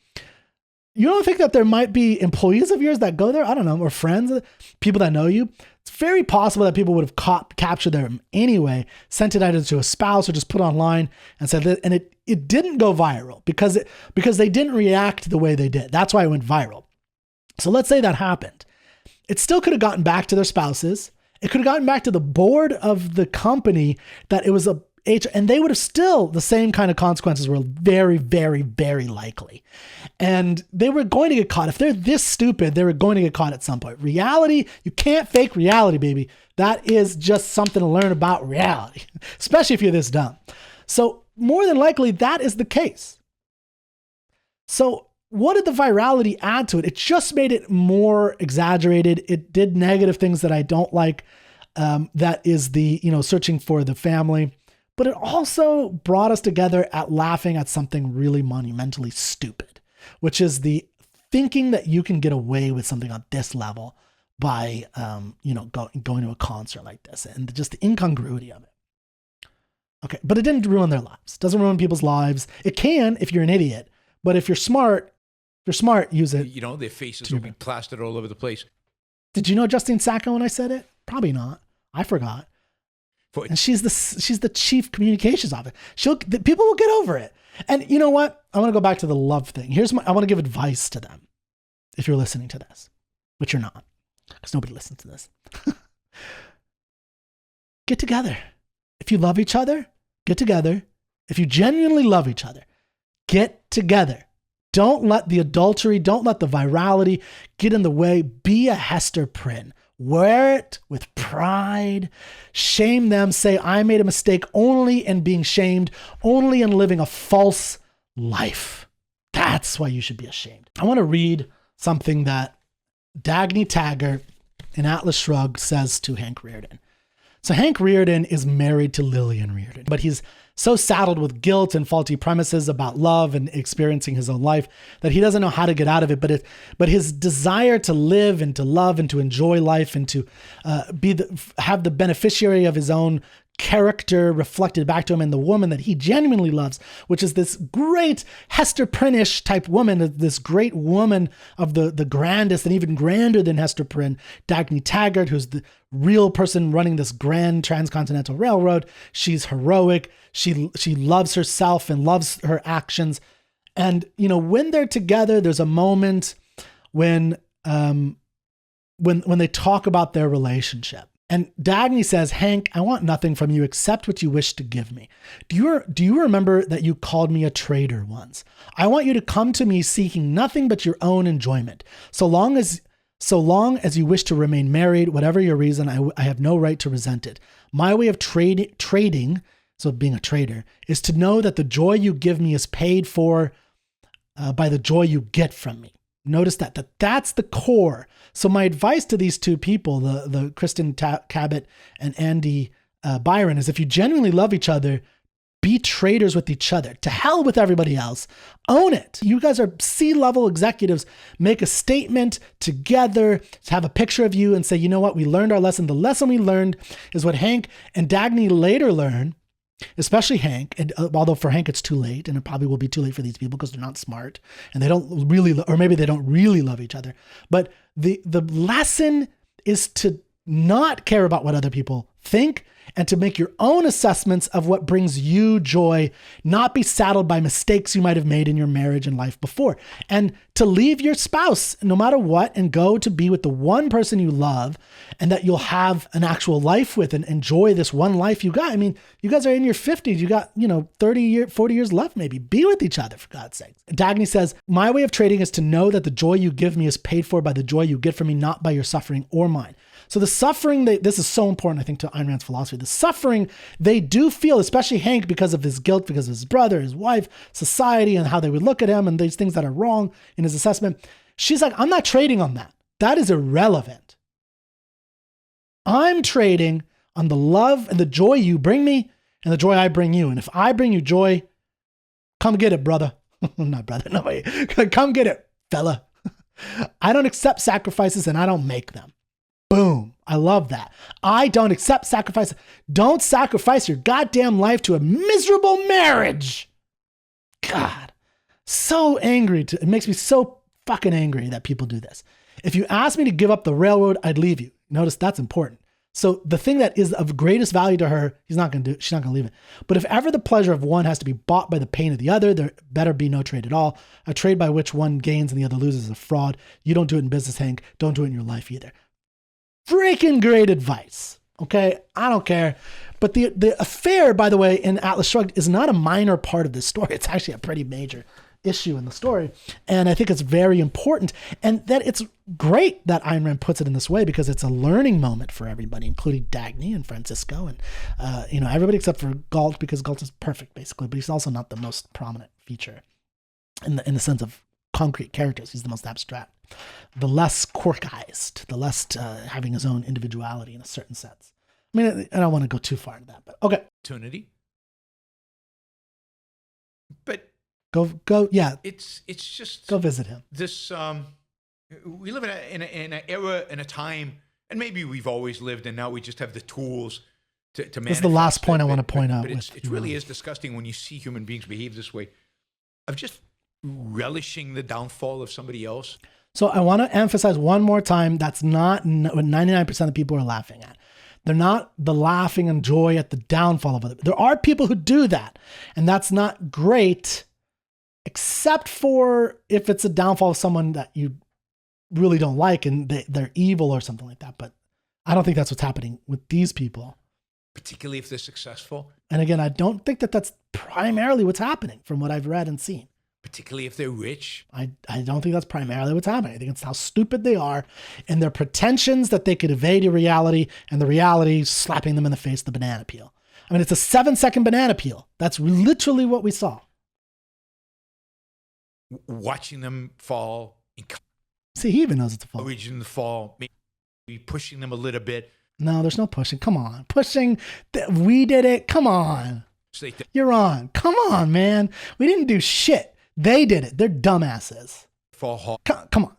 You don't think that there might be employees of yours that go there? I don't know, or friends, people that know you. It's very possible that people would have captured them anyway, sent it either to a spouse or just put online and said that, and it didn't go viral because they didn't react the way they did. That's why it went viral. So let's say that happened. It still could have gotten back to their spouses. It could have gotten back to the board of the company that it was and they would have still, the same kind of consequences were very, very, very likely. And they were going to get caught. If they're this stupid, they were going to get caught at some point. Reality, you can't fake reality, baby. That is just something to learn about reality, especially if you're this dumb. So more than likely, that is the case. So what did the virality add to it? It just made it more exaggerated. It did negative things that I don't like. That is the, searching for the family. But it also brought us together at laughing at something really monumentally stupid, which is the thinking that you can get away with something on this level by, going to a concert like this, and just the incongruity of it. Okay, but it didn't ruin their lives. It doesn't ruin people's lives. It can if you're an idiot, but if you're smart, use it. Their faces will be plastered all over the place. Did you know Justine Sacco when I said it? Probably not. I forgot. And she's the chief communications officer. People will get over it. And you know what? I want to go back to the love thing. I want to give advice to them. If you're listening to this, which you're not, because nobody listens to this. Get together. If you love each other, get together. If you genuinely love each other, get together. Don't let the adultery, don't let the virality get in the way. Be a Hester Prynne. Wear it with pride. Shame them. Say, I made a mistake only in being shamed, only in living a false life. That's why you should be ashamed. I want to read something that Dagny Taggart in Atlas Shrugged says to Hank Rearden. So Hank Rearden is married to Lillian Rearden, but he's so saddled with guilt and faulty premises about love and experiencing his own life that he doesn't know how to get out of it. But his desire to live and to love and to enjoy life and to have the beneficiary of his own character reflected back to him and the woman that he genuinely loves, which is this great Hester Prynne-ish type woman, this great woman of the grandest and even grander than Hester Prynne, Dagny Taggart, who's the real person running this grand transcontinental railroad. She's heroic. She loves herself and loves her actions. And, when they're together, there's a moment when they talk about their relationship. And Dagny says, Hank, I want nothing from you except what you wish to give me. Do you remember that you called me a traitor once? I want you to come to me seeking nothing but your own enjoyment. So long as you wish to remain married, whatever your reason, I have no right to resent it. My way of trading, so being a trader, is to know that the joy you give me is paid for by the joy you get from me. Notice that's the core. So my advice to these two people, the Kristen Cabot and Andy Byron, is if you genuinely love each other, be traders with each other. To hell with everybody else. Own it. You guys are C-level executives. Make a statement together, have a picture of you and say, you know what? We learned our lesson. The lesson we learned is what Hank and Dagny later learn, especially Hank. And although for Hank it's too late, and it probably will be too late for these people because they're not smart and they don't really, or maybe they don't really love each other. But the lesson is to not care about what other people think and to make your own assessments of what brings you joy, not be saddled by mistakes you might have made in your marriage and life before, and to leave your spouse no matter what and go to be with the one person you love and that you'll have an actual life with and enjoy this one life you got. I mean, you guys are in your 50s. You got, 40 years left maybe. Be with each other, for God's sake. Dagny says, my way of trading is to know that the joy you give me is paid for by the joy you get from me, not by your suffering or mine. So the suffering, this is so important, I think, to Ayn Rand's philosophy. The suffering they do feel, especially Hank, because of his guilt, because of his brother, his wife, society, and how they would look at him and these things that are wrong in his assessment. She's like, I'm not trading on that. That is irrelevant. I'm trading on the love and the joy you bring me and the joy I bring you. And if I bring you joy, come get it, brother. Not brother, no way. Come get it, fella. I don't accept sacrifices and I don't make them. Boom. I love that. I don't accept sacrifice. Don't sacrifice your goddamn life to a miserable marriage. God, so angry. It makes me so fucking angry that people do this. If you ask me to give up the railroad, I'd leave you. Notice that's important. So the thing that is of greatest value to her, she's not going to leave it. But if ever the pleasure of one has to be bought by the pain of the other, there better be no trade at all. A trade by which one gains and the other loses is a fraud. You don't do it in business, Hank. Don't do it in your life either. Freaking great advice. Okay. I don't care. But the affair, by the way, in Atlas Shrugged is not a minor part of this story. It's actually a pretty major issue in the story. And I think it's very important, and that it's great that Ayn Rand puts it in this way because it's a learning moment for everybody, including Dagny and Francisco and, everybody except for Galt, because Galt is perfect basically, but he's also not the most prominent feature in the sense of concrete characters. He's the most abstract, the less quirkized, the less having his own individuality in a certain sense. I mean, I don't want to go too far into that, but okay. Opportunity. But go. Yeah. It's just go visit him. This we live in an era, in a time, and maybe we've always lived, and now we just have the tools to manifest. This is the last point I want to point out. But it really is disgusting when you see human beings behave this way, of just relishing the downfall of somebody else. So I want to emphasize one more time, that's not what 99% of people are laughing at. They're not the laughing and joy at the downfall of other. There are people who do that, and that's not great, except for if it's a downfall of someone that you really don't like and they're evil or something like that. But I don't think that's what's happening with these people. Particularly if they're successful. And again, I don't think that that's primarily what's happening from what I've read and seen. Particularly if they're rich. I don't think that's primarily what's happening. I think it's how stupid they are and their pretensions that they could evade a reality, and the reality slapping them in the face, the banana peel. I mean, it's a 7-second banana peel. That's literally what we saw. Watching them fall. See, he even knows it's a fall. Encouraging the fall. Maybe pushing them a little bit. No, there's no pushing. Come on. Pushing. We did it. Come on. You're on. Come on, man. We didn't do shit. They did it. They're dumbasses. Fall hard. Come on.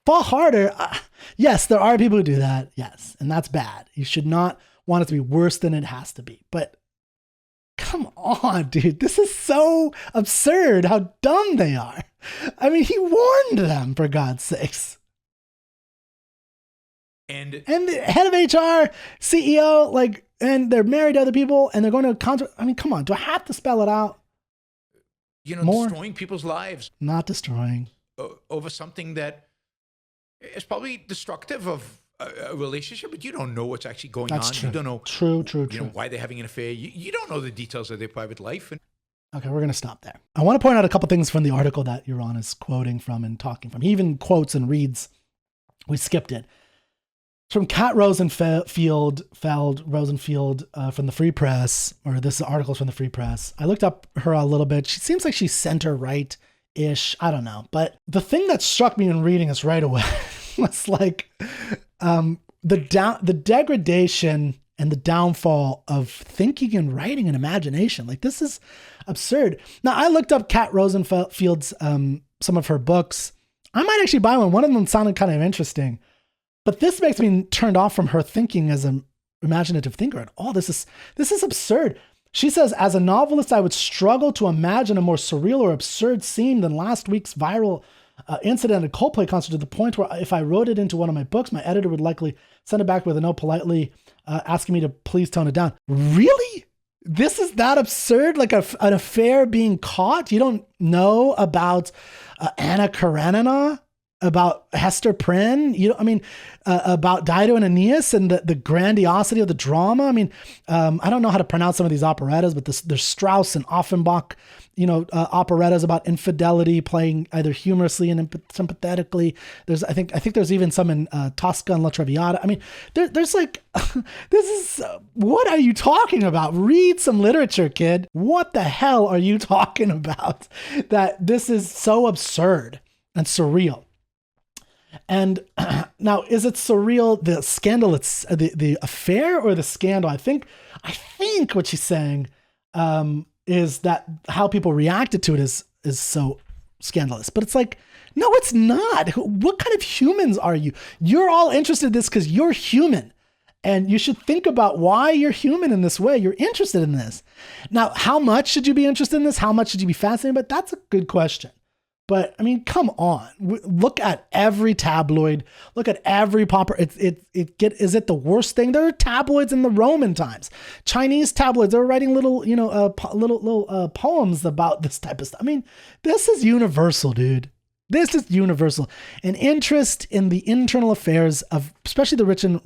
Fall harder. Yes, there are people who do that. Yes. And that's bad. You should not want it to be worse than it has to be. But come on, dude. This is so absurd how dumb they are. I mean, he warned them, for God's sakes. And the head of HR, CEO, and they're married to other people and they're going to a concert. I mean, come on. Do I have to spell it out? Destroying people's lives. Not destroying. Over something that is probably destructive of a relationship, but you don't know what's actually going on. True. You don't know. True. Why they're having an affair. You don't know the details of their private life. Okay, we're going to stop there. I want to point out a couple things from the article that Euron is quoting from and talking from. He even quotes and reads. We skipped it. From Kat Rosenfield from the Free Press, or this article is from the Free Press. I looked up her a little bit. She seems like she's center-right-ish. I don't know. But the thing that struck me in reading this right away was the degradation and the downfall of thinking and writing and imagination. This is absurd. Now, I looked up Kat Rosenfield's, some of her books. I might actually buy one. One of them sounded kind of interesting. But this makes me turned off from her thinking as an imaginative thinker at all. This is absurd. She says, as a novelist, I would struggle to imagine a more surreal or absurd scene than last week's viral incident at a Coldplay concert, to the point where if I wrote it into one of my books, my editor would likely send it back with a note politely asking me to please tone it down. Really? This is that absurd? Like an affair being caught? You don't know about Anna Karenina? About Hester Prynne, about Dido and Aeneas and the grandiosity of the drama. I mean, I don't know how to pronounce some of these operettas, but there's Strauss and Offenbach, operettas about infidelity, playing either humorously and sympathetically. I think there's even some in Tosca and La Traviata. I mean, there's this is, what are you talking about? Read some literature, kid. What the hell are you talking about? That this is so absurd and surreal. And now, is it surreal, the scandal, it's the affair or the scandal? I think what she's saying is that how people reacted to it is so scandalous. But it's no, it's not. What kind of humans are you? You're all interested in this because you're human. And you should think about why you're human in this way. You're interested in this. Now, how much should you be interested in this? How much should you be fascinated? But that's a good question. But I mean, come on, look at every tabloid, look at every popper. Is it the worst thing? There are tabloids in the Roman times, Chinese tabloids. They were writing little poems about this type of stuff. I mean, this is universal, dude. This is universal. An interest in the internal affairs of, especially the rich and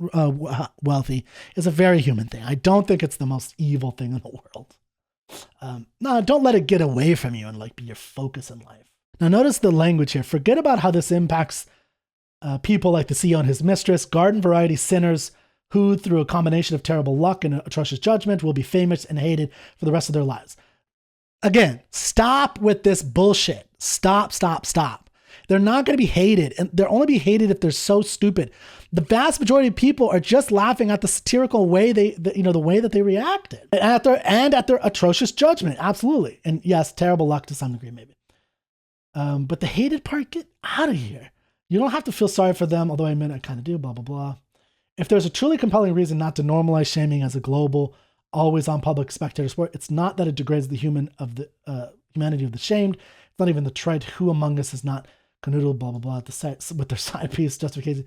wealthy, is a very human thing. I don't think it's the most evil thing in the world. No, don't let it get away from you and be your focus in life. Now, notice the language here. Forget about how this impacts people like the CEO and his mistress, garden variety sinners who, through a combination of terrible luck and atrocious judgment, will be famous and hated for the rest of their lives. Again, stop with this bullshit. Stop. They're not going to be hated, and they'll only be hated if they're so stupid. The vast majority of people are just laughing at the satirical way the way that they reacted, and at their atrocious judgment. Absolutely, and yes, terrible luck to some degree, maybe. But the hated part, get out of here. You don't have to feel sorry for them, although I kind of do, blah, blah, blah. If there's a truly compelling reason not to normalize shaming as a global, always on public spectator sport, it's not that it degrades the humanity of the shamed. It's not even the trite who among us is not canoodle, blah, blah, blah, with their side piece justification.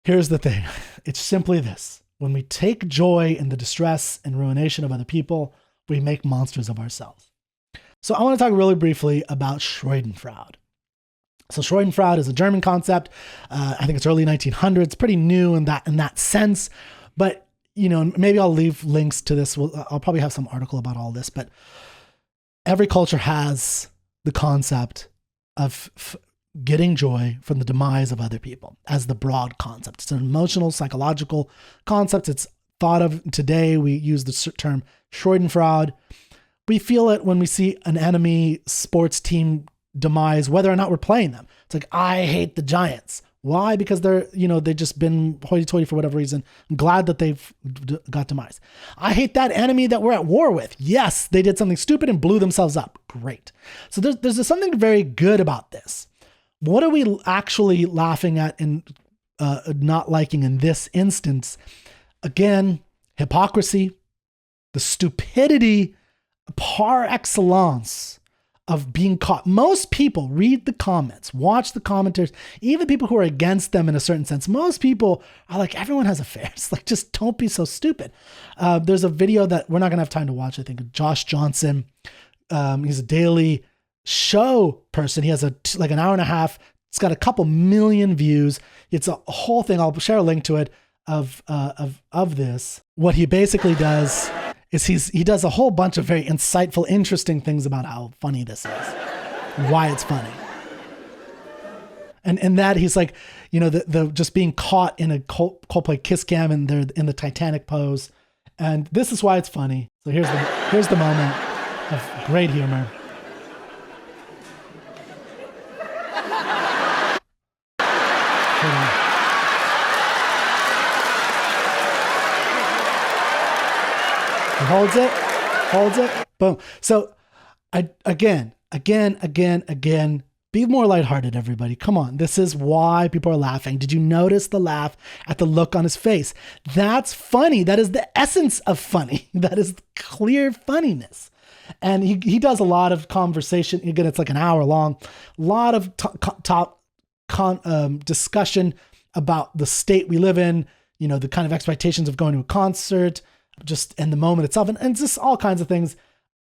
Here's the thing. It's simply this. When we take joy in the distress and ruination of other people, we make monsters of ourselves. So I want to talk really briefly about Schadenfreude. So Schadenfreude is a German concept. I think it's early 1900s, pretty new in that sense. But, you know, maybe I'll leave links to this. I'll probably have some article about all this, but every culture has the concept of getting joy from the demise of other people as the broad concept. It's an emotional, psychological concept. It's thought of today. We use the term Schadenfreude. We feel it when we see an enemy sports team demise, whether or not we're playing them. It's like, I hate the Giants. Why? Because they've just been hoity-toity for whatever reason. I'm glad that they've got demise. I hate that enemy that we're at war with. Yes, they did something stupid and blew themselves up. Great. So there's something very good about this. What are we actually laughing at and not liking in this instance? Again, hypocrisy, the stupidity par excellence of being caught. Most people read the comments, watch the commentators, even people who are against them in a certain sense. Most people are like, everyone has affairs. Like, just don't be so stupid. There's a video that we're not going to have time to watch, I think, of Josh Johnson. He's a daily show person. He has like an hour and a half. It's got a couple million views. It's a whole thing. I'll share a link to it of this. What he basically does is he does a whole bunch of very insightful, interesting things about how funny this is and why it's funny. And that he's like, you know, the just being caught in a Coldplay Kiss Cam and they're in the Titanic pose. And this is why it's funny. So here's the moment of great humor. He holds it, boom. So again, be more lighthearted, everybody. Come on. This is why people are laughing. Did you notice the laugh at the look on his face? That's funny. That is the essence of funny. That is clear funniness. And he does a lot of conversation. Again, it's like an hour long. A lot of discussion about the state we live in, you know, the kind of expectations of going to a concert, just in the moment itself, and just all kinds of things.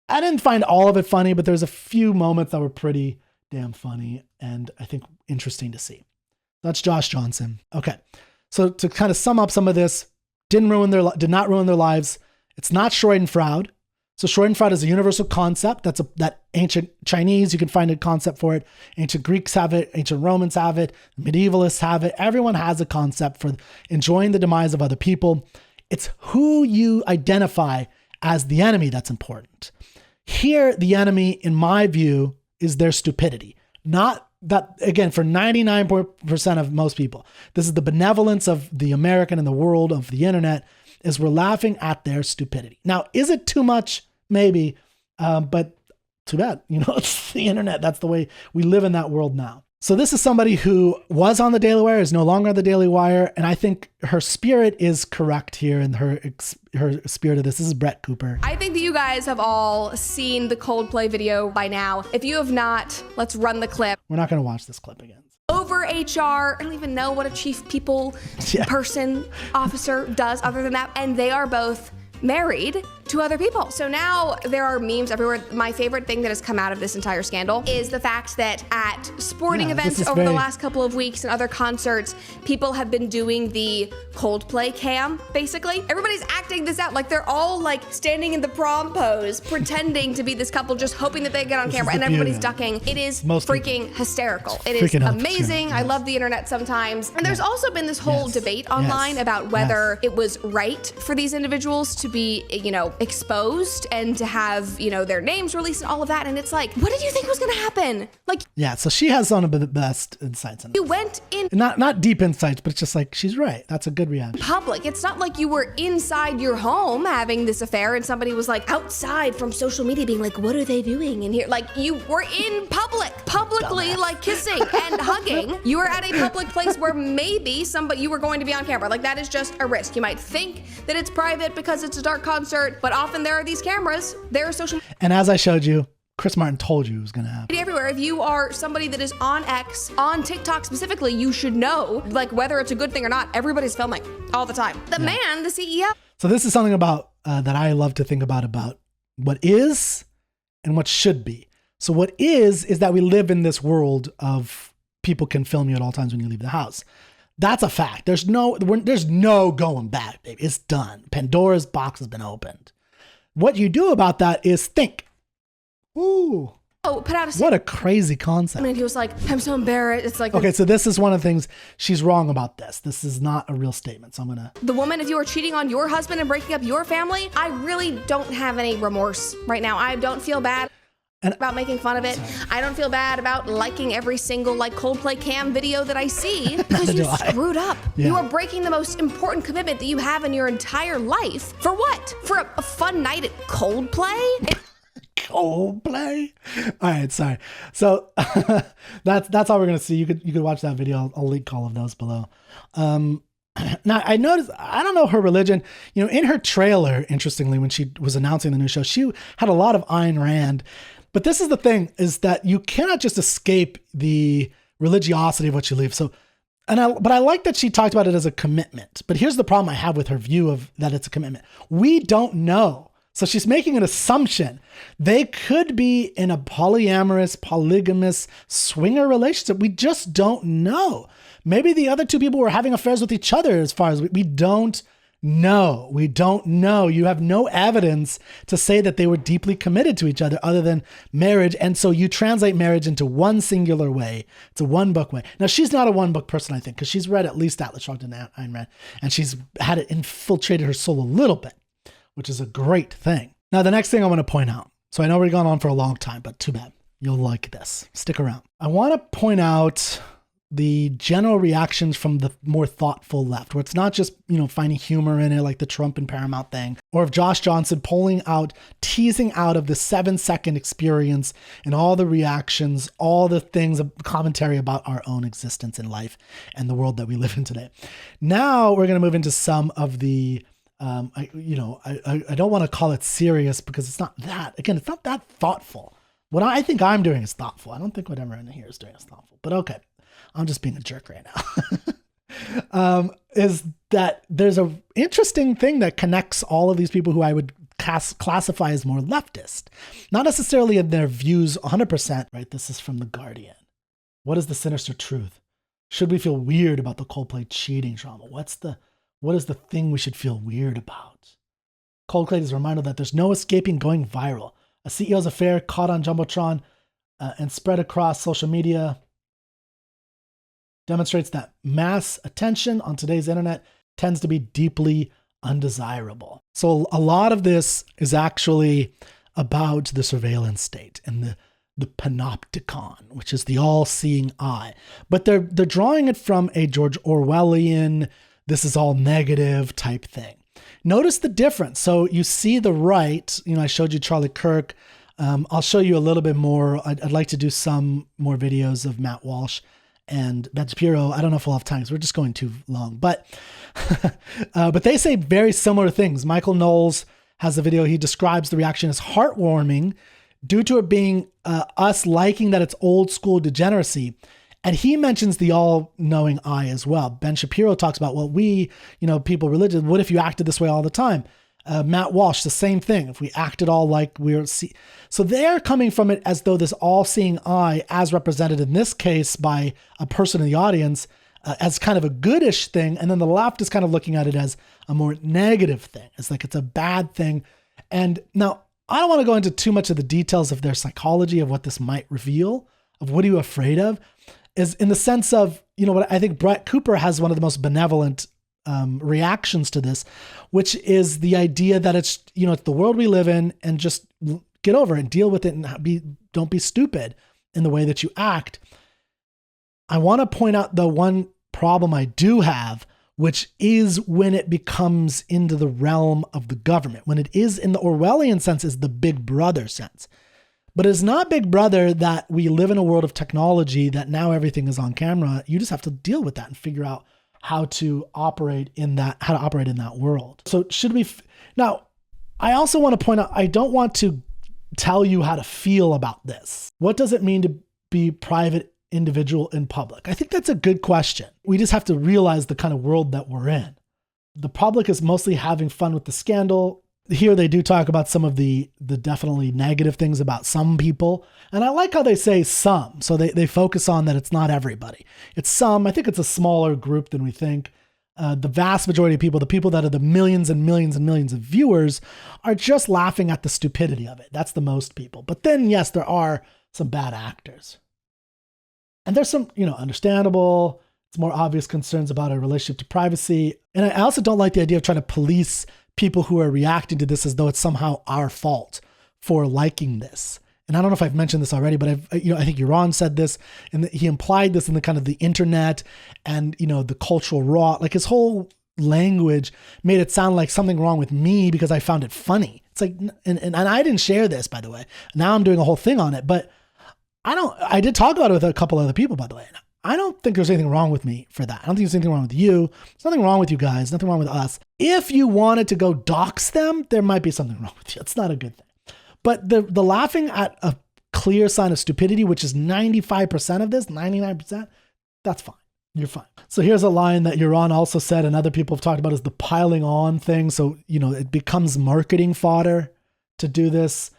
I didn't find all of it funny, but there's a few moments that were pretty damn funny and I think interesting to see. That's Josh Johnson. Okay. So to kind of sum up some of this, did not ruin their lives. It's not Schadenfreude. So Schadenfreude is a universal concept. That ancient Chinese, you can find a concept for it. Ancient Greeks have it. Ancient Romans have it. Medievalists have it. Everyone has a concept for enjoying the demise of other people. It's who you identify as the enemy that's important. Here, the enemy, in my view, is their stupidity. Not that, again, for 99% of most people, this is the benevolence of the American and the world of the internet, is we're laughing at their stupidity. Now, is it too much? Maybe, but too bad. You know, it's the internet. That's the way we live in that world now. So this is somebody who was on the Daily Wire, is no longer on the Daily Wire. And I think her spirit is correct here in her spirit of this. This is Brett Cooper. I think that you guys have all seen the Coldplay video by now. If you have not, let's run the clip. We're not going to watch this clip again. Over HR, I don't even know what a chief people person, officer does other than that. And they are both married to other people. So now there are memes everywhere. My favorite thing that has come out of this entire scandal is the fact that at sporting events over the last couple of weeks and other concerts, people have been doing the Coldplay cam, basically. Everybody's acting this out. Like they're all like standing in the prom pose, pretending to be this couple, just hoping that they get on camera, and everybody's ducking. It is freaking hysterical. It is amazing. Yes. I love the internet sometimes. And there's also been this whole debate online about whether it was right for these individuals to be, you know, exposed and to have, you know, their names released and all of that. And it's like, what did you think was going to happen? Like, yeah, so she has some of the best insights in it. You went in not deep insights, but it's just like, she's right. That's a good reaction. Public. It's not like you were inside your home having this affair and somebody was like outside from social media being like, what are they doing in here? Like, you were in publicly like kissing and hugging. You were at a public place where maybe you were going to be on camera. Like, that is just a risk. You might think that it's private because it's a dark concert, but often there are these cameras. There are social. And as I showed you, Chris Martin told you it was going to happen. Everywhere. If you are somebody that is on X, on TikTok specifically, you should know, like, whether it's a good thing or not, everybody's filming all the time. The man, the CEO. So this is something about that I love to think about what is and what should be. So what is that we live in this world of people can film you at all times when you leave the house. That's a fact. There's no going back, baby. It's done. Pandora's box has been opened. What you do about that is think. Ooh. Oh, put out a what a crazy concept. I mean, he was like, I'm so embarrassed. It's like, okay, so this is one of the things she's wrong about this. This is not a real statement. So I'm gonna. The woman, if you are cheating on your husband and breaking up your family, I really don't have any remorse right now. I don't feel bad about making fun of it. I don't feel bad about liking every single Coldplay Cam video that I see because you screwed up. Yeah. You are breaking the most important commitment that you have in your entire life. For what? For a fun night at Coldplay? Coldplay? All right, sorry. So that's all we're gonna see. You could watch that video. I'll link all of those below. Now I noticed, I don't know her religion. In her trailer, interestingly, when she was announcing the new show, she had a lot of Ayn Rand. But this is the thing, is that you cannot just escape the religiosity of what you live. But I like that she talked about it as a commitment. But here's the problem I have with her view of that it's a commitment. We don't know. So she's making an assumption. They could be in a polyamorous, polygamous swinger relationship. We just don't know. Maybe the other two people were having affairs with each other as far as we don't know. We don't know. You have no evidence to say that they were deeply committed to each other other than marriage. And so you translate marriage into one singular way. It's a one book way. Now, she's not a one book person, I think, because she's read at least Atlas Shrugged and Ayn Rand, and she's had it infiltrated her soul a little bit, which is a great thing. Now, the next thing I want to point out. So I know we've gone on for a long time, but too bad. You'll like this. Stick around. I want to point out the general reactions from the more thoughtful left, where it's not just, finding humor in it, like the Trump and Paramount thing, or of Josh Johnson teasing out of the 7-second experience and all the reactions, all the things of commentary about our own existence in life and the world that we live in today. Now we're going to move into some of the I don't want to call it serious because it's not that. Again, it's not that thoughtful. What I think I'm doing is thoughtful. I don't think what everyone here is doing is thoughtful. But okay, I'm just being a jerk right now. Is that there's a interesting thing that connects all of these people who I would classify as more leftist. Not necessarily in their views 100%. Right? This is from The Guardian. What is the sinister truth? Should we feel weird about the Coldplay cheating drama? What is the thing we should feel weird about? Coldplay is a reminder that there's no escaping going viral. A CEO's affair caught on Jumbotron and spread across social media demonstrates that mass attention on today's internet tends to be deeply undesirable. So a lot of this is actually about the surveillance state and the panopticon, which is the all-seeing eye. But they're drawing it from a George Orwellian, this is all negative type thing. Notice the difference. So you see the right, I showed you Charlie Kirk. I'll show you a little bit more. I'd like to do some more videos of Matt Walsh and Ben Shapiro. I don't know if we'll have time because we're just going too long. But they say very similar things. Michael Knowles has a video. He describes the reaction as heartwarming due to it being us liking that it's old school degeneracy. And he mentions the all-knowing eye as well. Ben Shapiro talks about, well, people religious, what if you acted this way all the time? Matt Walsh, the same thing. If we acted all like we're... So they're coming from it as though this all-seeing eye, as represented in this case by a person in the audience, as kind of a goodish thing. And then the left is kind of looking at it as a more negative thing. It's like it's a bad thing. And now, I don't want to go into too much of the details of their psychology of what this might reveal, of what are you afraid of, is in the sense of, what I think Brett Cooper has one of the most benevolent reactions to this, which is the idea that it's the world we live in and just get over it and deal with it and don't be stupid in the way that you act. I want to point out the one problem I do have, which is when it becomes into the realm of the government, when it is in the Orwellian sense is the Big Brother sense. But it's not Big Brother that we live in a world of technology that now everything is on camera. You just have to deal with that and figure out how to operate in that world. So should we... Now, I also want to point out, I don't want to tell you how to feel about this. What does it mean to be private individual in public? I think that's a good question. We just have to realize the kind of world that we're in. The public is mostly having fun with the scandal. Here they do talk about some of the definitely negative things about some people. And I like how they say some. So they focus on that it's not everybody. It's some. I think it's a smaller group than we think. The vast majority of people, the people that are the millions and millions and millions of viewers, are just laughing at the stupidity of it. That's the most people. But then, yes, there are some bad actors. And there's some, understandable, it's more obvious concerns about our relationship to privacy. And I also don't like the idea of trying to police people who are reacting to this as though it's somehow our fault for liking this. And I don't know if I've mentioned this already, but I think Rearden said this, and he implied this in the kind of the internet and, the cultural raw, like his whole language made it sound like something wrong with me because I found it funny. It's like, and I didn't share this, by the way. Now I'm doing a whole thing on it, but I did talk about it with a couple other people, by the way. I don't think there's anything wrong with me for that. I don't think there's anything wrong with you. There's nothing wrong with you guys. Nothing wrong with us. If you wanted to go dox them, there might be something wrong with you. It's not a good thing. But the laughing at a clear sign of stupidity, which is 95% of this, 99%, that's fine. You're fine. So here's a line that Rearden also said, and other people have talked about, is the piling on thing. So, it becomes marketing fodder to do this.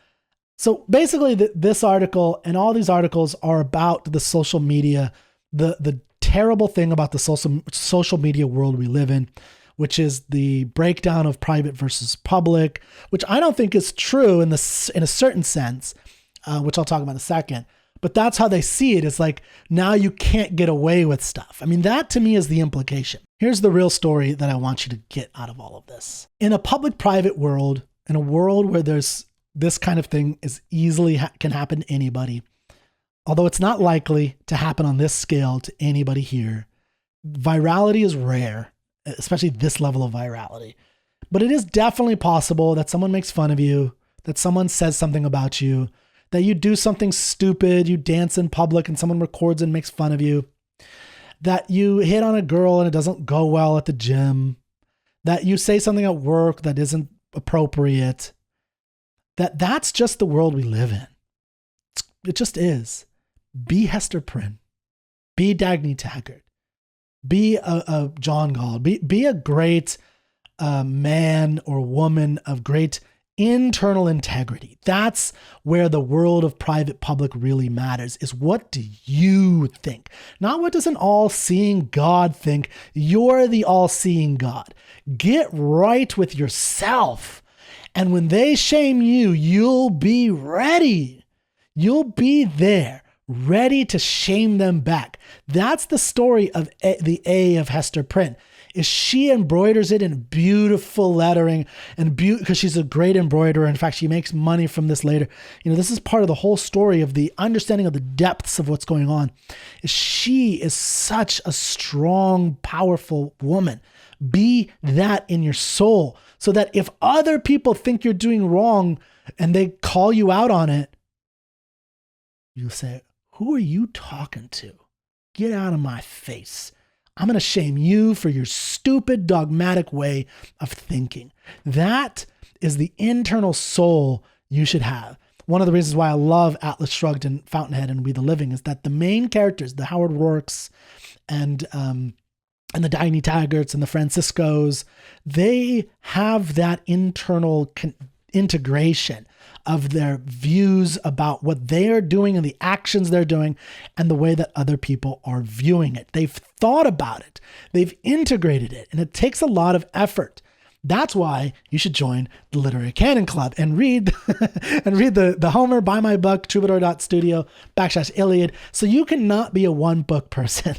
So basically this article and all these articles are about the social media, the terrible thing about the social media world we live in, which is the breakdown of private versus public, which I don't think is true in a certain sense, which I'll talk about in a second. But that's how they see it. It's like, now you can't get away with stuff. I mean, that to me is the implication. Here's the real story that I want you to get out of all of this. In a public-private world, in a world where there's this kind of thing is easily can happen to anybody, although it's not likely to happen on this scale to anybody here. Virality is rare, especially this level of virality. But it is definitely possible that someone makes fun of you, that someone says something about you, that you do something stupid, you dance in public and someone records and makes fun of you, that you hit on a girl and it doesn't go well at the gym, that you say something at work that isn't appropriate, that's just the world we live in. It just is. Be Hester Prynne. Be Dagny Taggart. Be a John Gall. Be a great man or woman of great internal integrity. That's where the world of private public really matters, is what do you think? Not what does an all-seeing God think. You're the all-seeing God. Get right with yourself. And when they shame you, you'll be ready. You'll be there, ready to shame them back. That's the story of the A of Hester Prynne. Is she embroiders it in beautiful lettering and because she's a great embroiderer. In fact, she makes money from this later. This is part of the whole story of the understanding of the depths of what's going on. She is such a strong, powerful woman. Be that in your soul so that if other people think you're doing wrong and they call you out on it, you'll say, who are you talking to? Get out of my face. I'm going to shame you for your stupid, dogmatic way of thinking. That is the internal soul you should have. One of the reasons why I love Atlas Shrugged and Fountainhead and We the Living is that the main characters, the Howard Rourkes and the Dagny Taggarts and the Franciscos, they have that internal integration of their views about what they're doing and the actions they're doing and the way that other people are viewing it. They've thought about it. They've integrated it, and it takes a lot of effort. That's why you should join the Literary Canon Club and read the Homer, buy my book, troubadour.studio/Iliad. So you cannot be a one book person.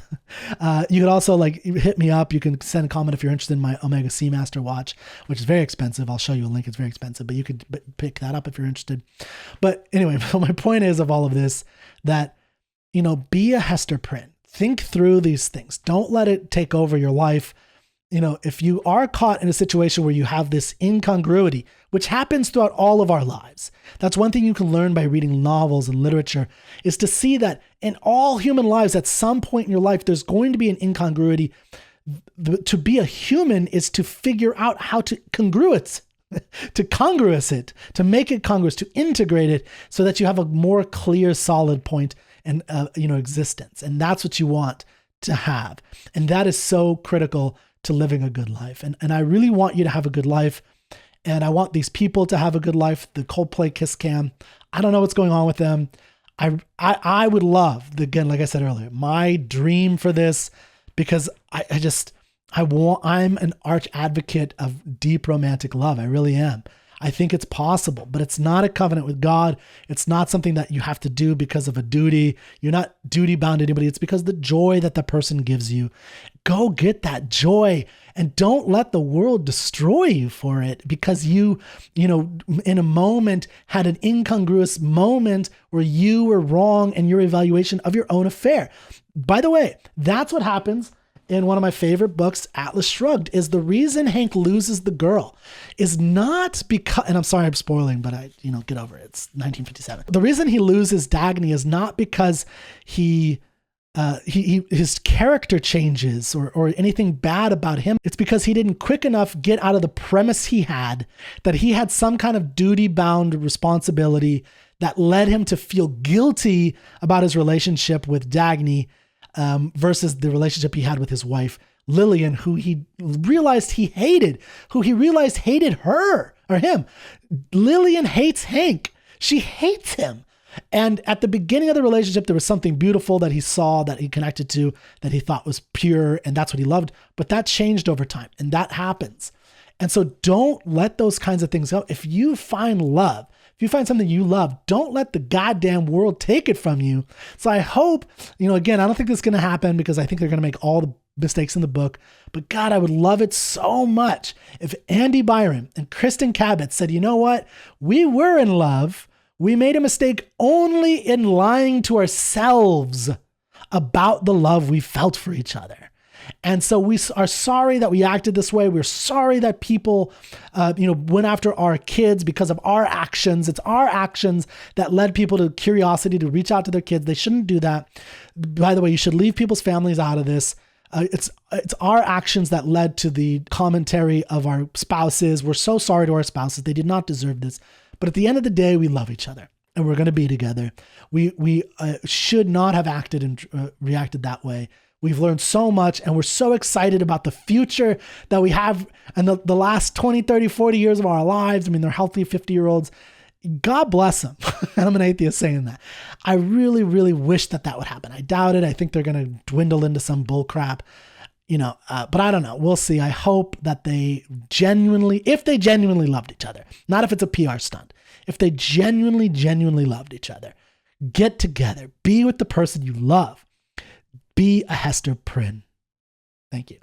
You could also hit me up. You can send a comment if you're interested in my Omega Seamaster watch, which is very expensive. I'll show you a link. It's very expensive, but you could pick that up if you're interested. But anyway, so my point is of all of this that, be a Hester Prynne. Think through these things. Don't let it take over your life. If you are caught in a situation where you have this incongruity, which happens throughout all of our lives, that's one thing you can learn by reading novels and literature, is to see that in all human lives, at some point in your life, there's going to be an incongruity. To be a human is to figure out how to congruence. to congruous it, to make it congruous, to integrate it so that you have a more clear, solid point and, existence. And that's what you want to have. And that is so critical to living a good life. And I really want you to have a good life. And I want these people to have a good life. The Coldplay Kiss Cam, I don't know what's going on with them. I would love, again, like I said earlier, my dream for this, because I'm an arch advocate of deep romantic love. I really am. I think it's possible, but it's not a covenant with God. It's not something that you have to do because of a duty. You're not duty bound to anybody. It's because the joy that the person gives you. Go get that joy and don't let the world destroy you for it because you in a moment had an incongruous moment where you were wrong in your evaluation of your own affair. By the way, that's what happens in one of my favorite books, Atlas Shrugged, is the reason Hank loses the girl is not because, and I'm sorry I'm spoiling, but get over it. It's 1957. The reason he loses Dagny is not because his character changes or anything bad about him. It's because he didn't quick enough get out of the premise he had that he had some kind of duty-bound responsibility that led him to feel guilty about his relationship with Dagny versus the relationship he had with his wife, Lillian, who he realized he hated, who he realized hated her or him. Lillian hates Hank. She hates him. And at the beginning of the relationship, there was something beautiful that he saw, that he connected to, that he thought was pure, and that's what he loved. But that changed over time, and that happens. And so don't let those kinds of things go. If you find love, if you find something you love, don't let the goddamn world take it from you. So I hope, again, I don't think this is going to happen because I think they're going to make all the mistakes in the book. But God, I would love it so much if Andy Byron and Kristen Cabot said, you know what? We were in love. We made a mistake only in lying to ourselves about the love we felt for each other. And so we are sorry that we acted this way. We're sorry that people, went after our kids because of our actions. It's our actions that led people to curiosity to reach out to their kids. They shouldn't do that. By the way, you should leave people's families out of this. It's our actions that led to the commentary of our spouses. We're so sorry to our spouses. They did not deserve this. But at the end of the day, we love each other and we're going to be together. We should not have acted and reacted that way. We've learned so much and we're so excited about the future that we have in the last 20, 30, 40 years of our lives. I mean, they're healthy 50-year-olds. God bless them. And I'm an atheist saying that. I really, really wish that would happen. I doubt it. I think they're going to dwindle into some bull crap, but I don't know. We'll see. I hope that if they genuinely loved each other, not if it's a PR stunt, if they genuinely loved each other, get together, be with the person you love. Be a Hester Prynne. Thank you.